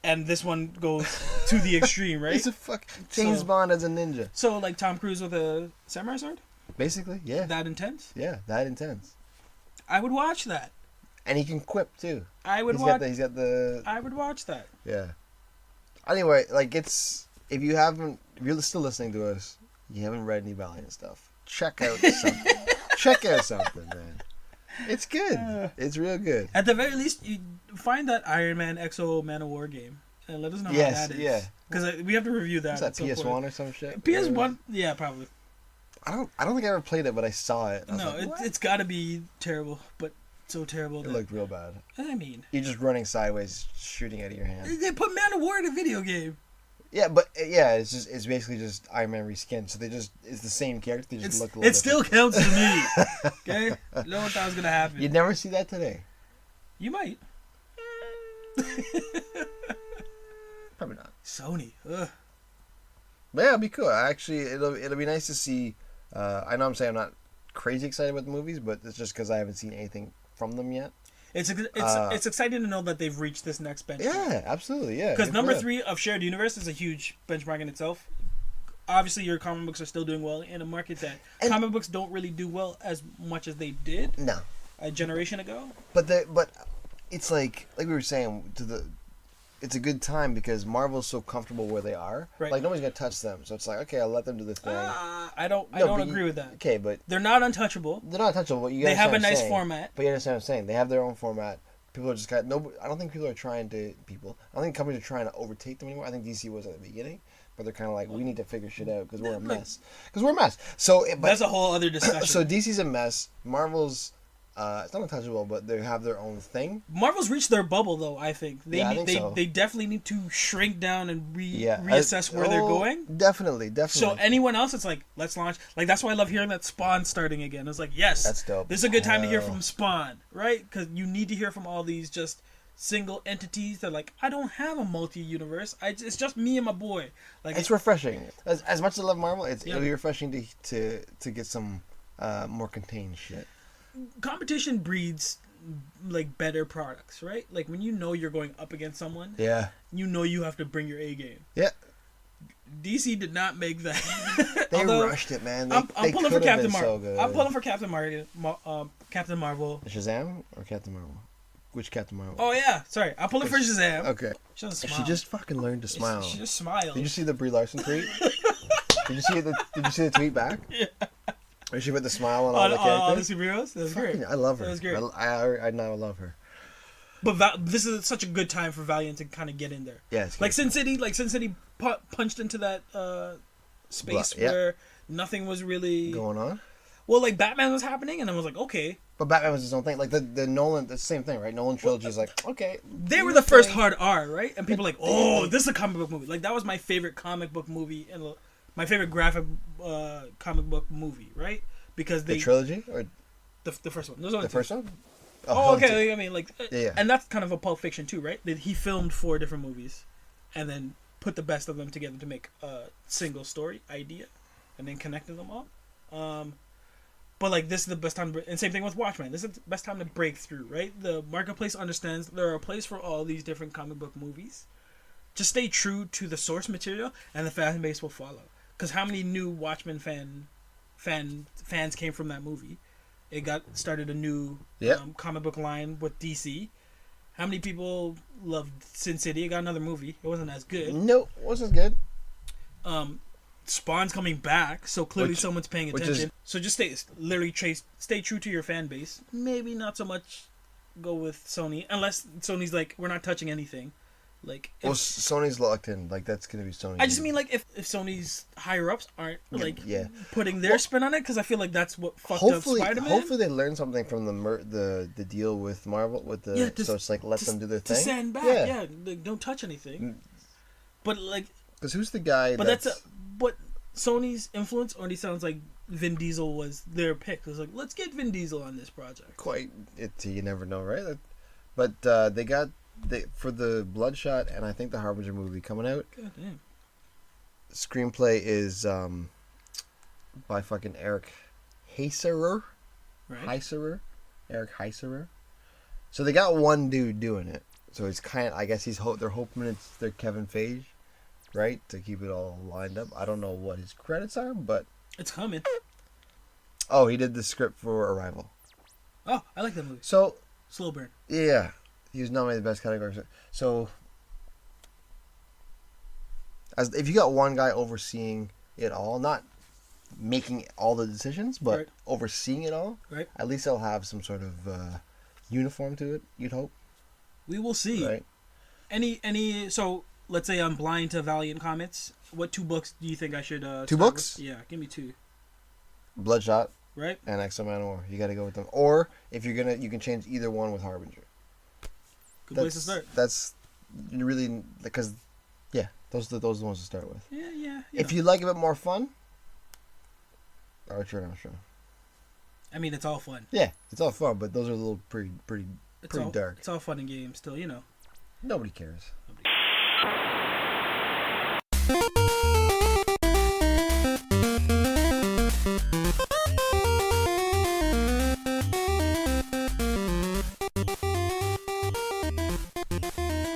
and this one goes to the extreme, right? He's a James Bond as a ninja. So like Tom Cruise with a samurai sword? Basically, yeah. That intense? Yeah, that intense. I would watch that. And he can quip too. I would watch. He's got the. I would watch that. Yeah. Anyway, like if you're still listening to us, you haven't read any Valiant stuff. Check out something. Check out something, man. It's good. It's real good. At the very least, you find that Iron Man XO Man of War game and let us know how that is. Yeah. Because we have to review that. Is that PS1 or some shit? PS1, yeah, probably. I don't think I ever played it, but I saw it. No, it's got to be terrible, but so terrible. It looked real bad. I mean, you're just running sideways, shooting out of your hand. They put Man of War in a video game. Yeah, but it's basically just Iron Man reskinned. So it's the same character. They just look a little It still counts to me. Okay, I know what that was gonna happen. You'd never see that today. You might. Probably not. Sony. Ugh. But yeah, it'll be cool. Actually, it'll be nice to see. I know I'm saying I'm not crazy excited about the movies, but it's just because I haven't seen anything from them yet. It's exciting to know that they've reached this next benchmark. Yeah, absolutely, yeah. Because number 3 of shared universe is a huge benchmark in itself. Obviously, your comic books are still doing well in a market that comic books don't really do well as much as they did. No, a generation ago. But it's like we were saying it's a good time because Marvel's so comfortable where they are. Right. Like nobody's gonna touch them, so it's like okay, I'll let them do the thing. I don't agree with that. Okay, but they're not untouchable. They're not untouchable. But they have a nice format. But you understand what I'm saying? They have their own format. People are just I don't think people are trying to. I don't think companies are trying to overtake them anymore. I think DC was at the beginning, but they're kind of like we need to figure shit out because we're a mess. So that's a whole other discussion. So DC's a mess. Marvel's. It's not untouchable, but they have their own thing. Marvel's reached their bubble, though. I think so. They definitely need to shrink down and reassess where they're going. Definitely. So anyone else, it's like let's launch. Like that's why I love hearing that Spawn's starting again. It's like yes, that's dope. This is a good time to hear from Spawn, right? Because you need to hear from all these just single entities that like I don't have a multi-universe. It's just me and my boy. Like it's refreshing. As much as I love Marvel, it'll be refreshing to get some more contained shit. Competition breeds like better products, right? Like when you know you're going up against someone, you know you have to bring your A game. Yeah. DC did not make that. They rushed it, man. I'm pulling for Captain Marvel. So I'm pulling for Captain Marvel. Shazam or Captain Marvel? Which Captain Marvel? Oh yeah, sorry. I'm pulling for Shazam. Okay. She just fucking learned to smile. She just smiled. Did you see the Brie Larson tweet? Did you see the tweet back? Yeah. Where she put the smile on all the characters? All the superheroes? That was great. I love her. That was great. I now love her. But this is such a good time for Valiant to kind of get in there. Yeah, like Sin City punched into that space where nothing was really going on. Well, like Batman was happening, and I was like, okay. But Batman was his own thing. Like the Nolan, the same thing, right? Nolan trilogy is like, okay. They were the first hard R, right? And people were like, oh, this is a comic book movie. Like that was my favorite comic book movie and my favorite graphic comic book movie, right? Because the trilogy or the first one. The first one. Oh, okay. I mean, like, yeah. And that's kind of a Pulp Fiction too, right? That he filmed 4 different movies, and then put the best of them together to make a single story idea, and then connected them all. But like, this is the best time, and same thing with Watchmen. This is the best time to break through, right? The marketplace understands there are a place for all these different comic book movies. Just stay true to the source material, and the fan base will follow. Because how many new Watchmen fans came from that movie? It started a new comic book line with DC. How many people loved Sin City? It got another movie. It wasn't as good. No, it wasn't good. Spawn's coming back, so clearly someone's paying attention. So just stay true to your fan base. Maybe not so much go with Sony, unless Sony's like, we're not touching anything. Like, Sony's locked in. Like, that's gonna be Sony. I just mean like if Sony's higher ups aren't like putting their spin on it, because I feel like that's what fucked up Spider-Man. Hopefully they learn something from the deal with Marvel so it's like let them do their thing. To stand back, like, don't touch anything. But like, because who's the guy? But but Sony's influence already sounds like Vin Diesel was their pick. It was like, let's get Vin Diesel on this project. You never know, right? But they got. For the Bloodshot and I think the Harbinger movie coming out. God damn. Screenplay is by fucking Eric Heiserer. Right. Eric Heiserer. So they got one dude doing it. So it's kind of, I guess they're hoping it's their Kevin Feige, right? To keep it all lined up. I don't know what his credits are, but... It's coming. Oh, he did the script for Arrival. Oh, I like that movie. So... Slow burn. Yeah. He was nominated the best category. So... if you got one guy overseeing it all, not making all the decisions, but right. overseeing it all, right. At least they'll have some sort of uniform to it, you'd hope. We will see. Right. So let's say I'm blind to Valiant Comics. What 2 books do you think I should 2 books? With? Yeah, give me 2. Bloodshot. Right. And X-Men War. You got to go with them. Or if you're gonna, you can change either one with Harbinger. Good place to start. That's really because, yeah, those are the ones to start with. Yeah. If you like a bit more fun, Archer and Armstrong. I mean, it's all fun. Yeah, it's all fun, but those are a little pretty dark. It's all fun and games still, you know. Nobody cares.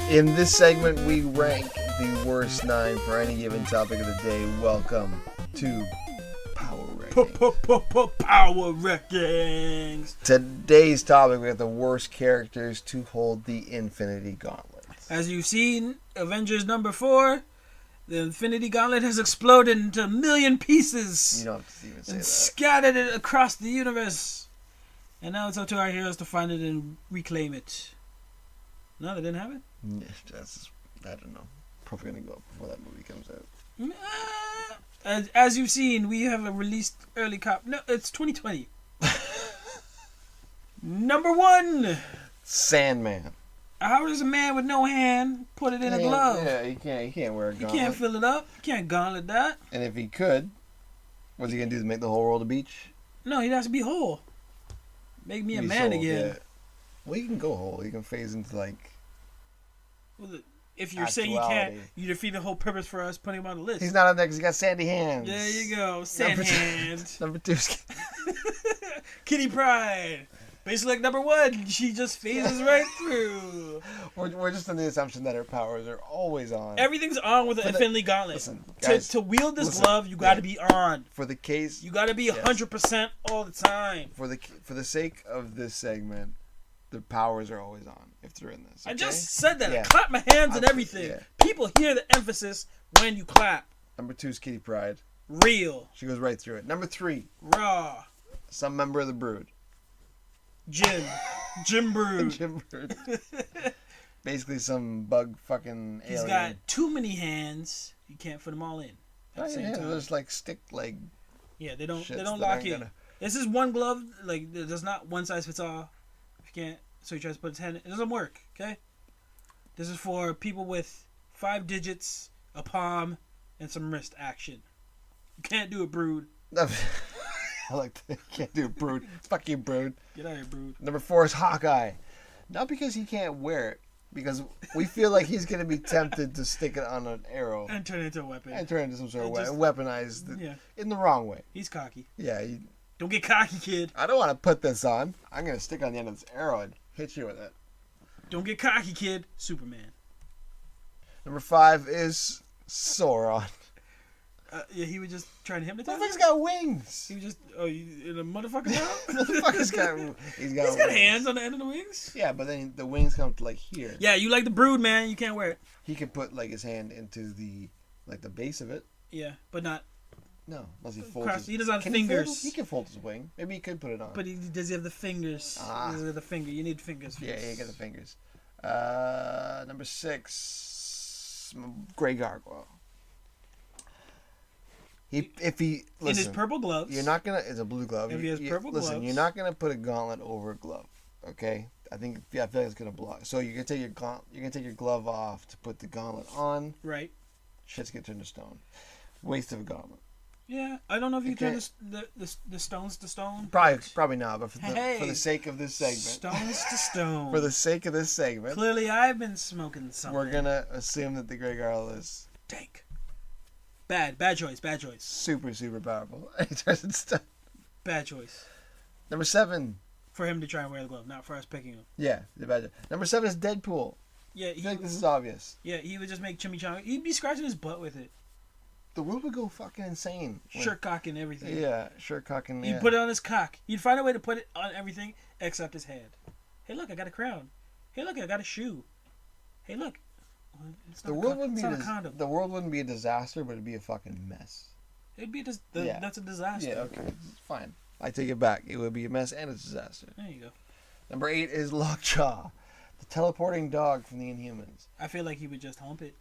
In this segment, we rank the worst 9 for any given topic of the day. Welcome to Power Rankings. Power Rankings. Today's topic, we got the worst characters to hold the Infinity Gauntlet. As you've seen, Avengers number 4, the Infinity Gauntlet has exploded into a million pieces. You don't have to even say and that. Scattered it across the universe. And now it's up to our heroes to find it and reclaim it. No, they didn't have it? Yeah, I don't know. Probably gonna go up before that movie comes out. As you've seen, we have a released early cop. No, it's 2020. Number 1. Sandman. How does a man with no hand put it in a glove? Yeah, he can't wear a gauntlet. He can't fill it up. He can't gauntlet that. And if he could, what's he gonna do to make the whole world a beach? No, he has to be whole. Make me a man again. Yeah. Well, he can go whole. He can phase into like. Well, if you're saying you can't, you defeat the whole purpose for us putting him on the list. He's not up there because he got sandy hands. There you go, sand hand. Number 2. Kitty Pryde. Basically like number 1, she just phases right through. We're just on the assumption that her powers are always on. Everything's on with the Infinity Gauntlet. Listen, guys, to wield this glove, you got to be on. For the case, you got to be 100% all the time. For the sake of this segment, the powers are always on if they're in this. Okay? I just said that. Yeah. I clap my hands and everything. Yeah. People hear the emphasis when you clap. Number 2 is Kitty Pryde. Real. She goes right through it. Number 3. Raw. Some member of the Brood. Jim Brood. Jim Brood. Basically some bug fucking alien. He's got too many hands. You can't fit them all in. At the same time. There's like stick leg. Yeah, they don't lock it. This is one glove. Like there's not one size fits all. If you can't, so he tries to put his hand in. It doesn't work. Okay. This is for people with 5 digits, a palm, and some wrist action. You can't do a Brood. I like that. You can't do a Brood. Fuck you, Brood. Get out of here, Brood. Number 4 is Hawkeye. Not because he can't wear it, because we feel like he's going to be tempted to stick it on an arrow. And turn it into a weapon. And turn it into some sort of weapon. Weaponized in the wrong way. He's cocky. Yeah. Don't get cocky, kid. I don't want to put this on. I'm going to stick on the end of this arrow and hit you with it. Don't get cocky, kid. Superman. Number 5 is Sauron. Yeah, he was just trying to hypnotize. Motherfucker's got wings. He was just in a motherfucker's mouth. Motherfucker's got he's got hands on the end of the wings. Yeah, but then the wings come to like here. Yeah, you like the Brood, man. You can't wear it. He could put like his hand into the base of it. Yeah, but not. No, unless he folds. He doesn't have fingers. He can fold his wing. Maybe he could put it on. But does he have the fingers? Does he have the finger? You need fingers. For this. Yeah, you get the fingers. Number 6, Grey Gargoyle. If he listen, in his purple gloves, you're not gonna. It's a blue glove. If he has purple gloves, you're not gonna put a gauntlet over a glove. Okay, I feel like it's gonna block. So you can take your glove off to put the gauntlet on. Right. Shit's gonna turn to stone. Waste of a gauntlet. Yeah, I don't know if you turn the stones to stone. Probably not. But for the sake of this segment, stones to stone. For the sake of this segment, clearly I've been smoking something. We're gonna assume that the Grey Gargoyle is dank. Bad choice. Super powerful. He turns into stone. Bad choice. Number 7. For him to try and wear the glove, not for us picking him. Yeah, the bad. Number 7 is Deadpool. Yeah, I feel like this is obvious. Yeah, he would just make chimichanga. He'd be scratching his butt with it. The world would go fucking insane. Shirt cock and everything. Yeah, shirt cocking. He'd put it on his cock. He'd find a way to put it on everything except his head. Hey, look, I got a crown. Hey, look, I got a shoe. Hey, look. The world wouldn't be a condom. the world wouldn't be a disaster, but it'd be a fucking mess. It'd be just Yeah. That's a disaster. Yeah, okay, it's fine. I take it back. It would be a mess and a disaster. There you go. Number 8 is Lockjaw, the teleporting dog from the Inhumans. I feel like he would just hump it.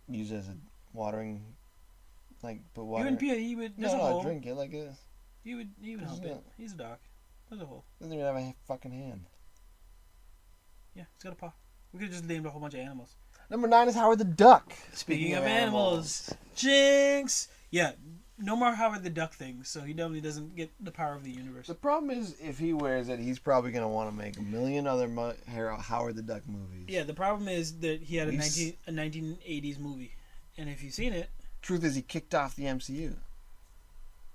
Use it as a watering, like put water. He wouldn't pee. He would. There's a No, hole. drink it like this. He would hump Yeah. it. He's a dog. There's a hole. Doesn't even have a fucking hand. Yeah, it's got a paw. We could have just named a whole bunch of animals. Number 9 is Howard the Duck. Speaking of animals, Jinx. Yeah, no more Howard the Duck things. So he definitely doesn't get the power of the universe. The problem is, if he wears it, he's probably going to want to make a million other Howard the Duck movies. Yeah, the problem is that he had a He's- 1980s movie, and if you've seen it, Truth is, he kicked off the MCU.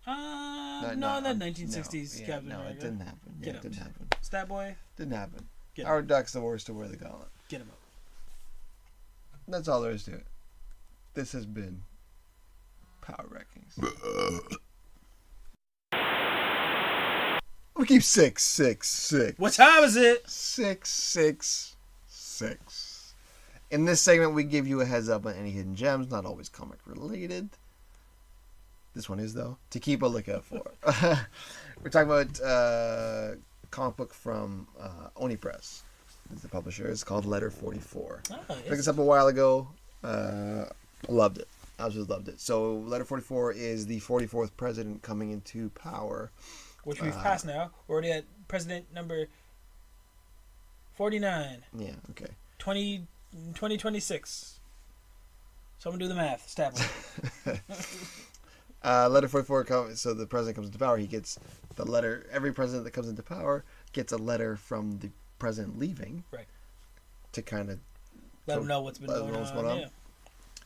no, that 1960s Captain No, America. it didn't happen. Yeah, Get it out. didn't happen. Stat Boy, Didn't happen. Get Howard Duck's the worst to wear the gauntlet. get him up. That's all there is to it. This has been Power Wreckings. We keep 666. What time is it? 666. In this segment, we give you a heads up on any hidden gems, not always comic related. This one is, though, to keep a lookout for. We're talking about comic book from Oni Press. It's the publisher. It's called Letter 44. Picked this up a while ago. Loved it. Absolutely loved it. So Letter 44 is the 44th president coming into power. Which we've passed now. We're already at president number 49. Yeah, okay. 2026. Someone do the math. Stat Boy. Letter 44 comes, so the president comes into power. He gets the letter. Every president that comes into power gets a letter from the president leaving. Right. To kind of Let them know what's been going on. Yeah.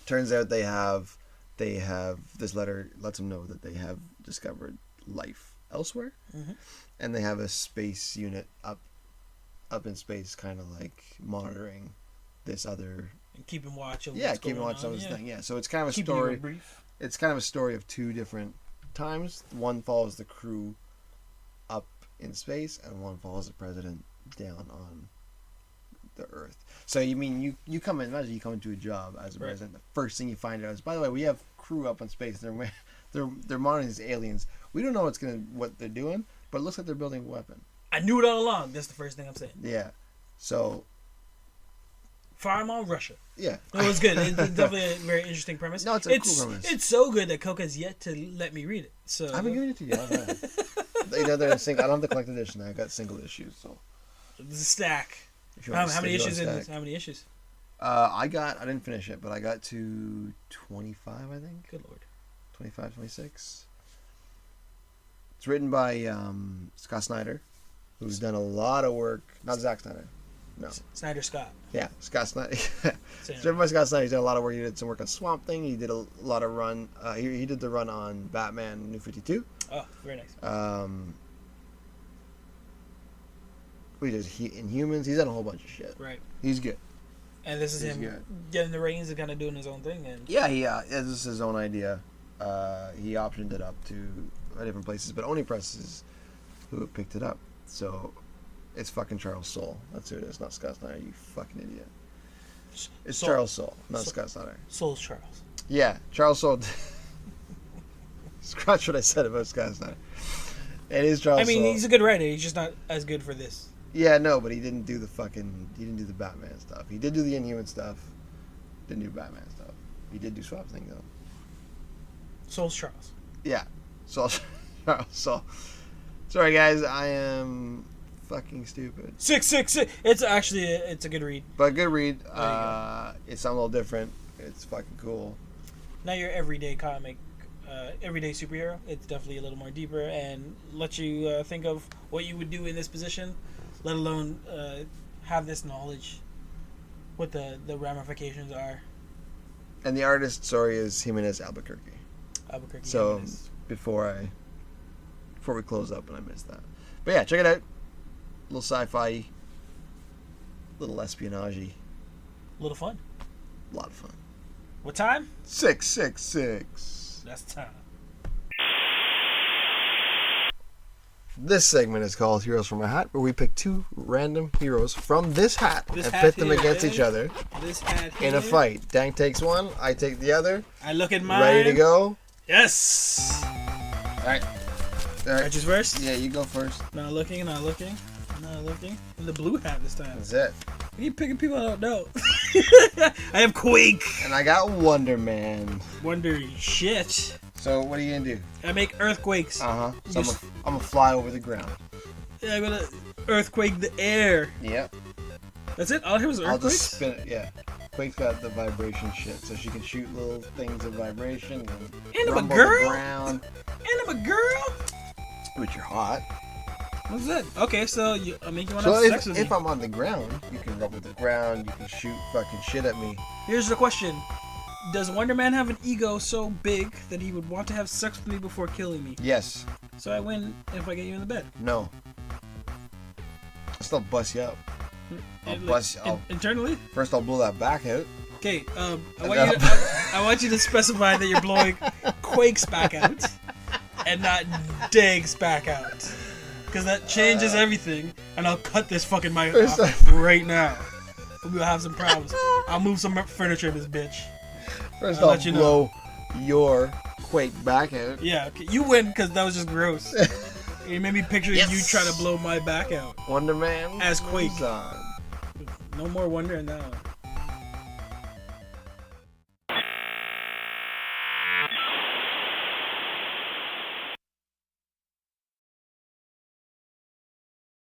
Turns out they have this letter lets them know that they have discovered life elsewhere, and they have a space unit up in space, kind of like monitoring this other. And keeping watch of Keeping watch of this thing. Yeah, so it's kind of a Keeping story. you brief. It's kind of a story of two different times. One follows the crew up in space, and one follows the president down on the Earth. So you mean you come in? Imagine you come into a job as a president. The first thing you find out is, by the way, we have crew up in space. They're monitoring these aliens. We don't know what they're doing, but it looks like they're building a weapon. I knew it all along. That's the first thing I'm saying. Yeah. So. Fire them on Russia. Yeah. It was good. It's definitely a very interesting premise. No, it's a cool premise. It's so good that Coca's yet to let me read it. So I've been giving it to you. They're in single. I don't have the collected edition. I got single issues. So. This is a stack. How many issues in this? How many issues? I didn't finish it, but I got to 25, I think. Good lord. 25, 26. It's written by Scott Snyder, who's done a lot of work. Not Zack Snyder. No. Snyder Scott. Yeah, Scott Snyder. It's written by Scott Snyder. He's done a lot of work. He did some work on Swamp Thing. He did a lot of run. He did the run on Batman New 52. Oh, very nice. We did Inhumans. He's done a whole bunch of shit. Right. He's good. And this is He's him good. getting the reins and kind of doing his own thing. And Yeah, this is his own idea. He optioned it up to different places, but Oni Press is who picked it up. So it's fucking Charles Soule. That's who it is, not Scott Snyder. You fucking idiot. It's Soule. Charles Soule, not Scott Snyder. Soule's Charles. Yeah, Charles Soule. Scratch what I said about Scott Snyder. It is Charles Soule. He's a good writer. He's just not as good for this. Yeah, no, but he didn't do the Batman stuff. He did do the Inhuman stuff. Didn't do Batman stuff. He did do Swamp Thing though. Soule's Charles. Yeah. Charles Soule. Sorry guys, I am fucking stupid. 666. It's actually it's a good read. But good read. There It's something a little different. It's fucking cool. Not your everyday comic, everyday superhero. It's definitely a little more deeper and lets you think of what you would do in this position, let alone have this knowledge, what the ramifications are. And the artist, sorry, is Jimenez Albuquerque. Albuquerque. So Jimenez. before we close up, and I missed that. But yeah, check it out. A little sci-fi, little espionage. A little fun. A lot of fun. What time? 666. That's time. This segment is called Heroes from a Hat, where we pick two random heroes from this hat This and hat pit them here, against Dank. each other This hat here. in a fight. Dank takes one, I take the other. I look at mine. Ready to go? Yes. Alright. I choose first. Yeah, you go first. Not looking. Not looking. And the blue hat this time. That's it. Are you picking people I don't know? I have Quake. And I got Wonder Man. Wonder shit. So what are you gonna do? I make earthquakes. So Just- I'm gonna fly over the ground. Yeah, I'm gonna earthquake the air. Yep. That's it? All I hear was I'll earthquakes? just spin it. Yeah. Quake's got the vibration shit, so she can shoot little things of vibration and I'm a rumble girl? the ground. And I'm a girl? Which you're hot. What's that? Okay, so I make you want to So have sex with if me. I'm on the ground, you can rumble the ground, you can shoot fucking shit at me. Here's the question. Does Wonder Man have an ego so big that he would want to have sex with me before killing me? Yes. So I win if I get you in the bed. No. I'll still bust you up. I'll And, bust you. Internally? First I'll blow that back out. Okay, I want you to specify that you're blowing Quake's back out and not Dag's back out. Because that changes everything, and I'll cut this fucking mic First off right now. We'll have some problems. I'll move some furniture in this bitch. First I'll I'll let you know. blow your Quake back out. Yeah, okay, you win because that was just gross. You made me picture Yes. you trying to blow my back out. Wonder Man As Quake. moves on. No more wonder in that one.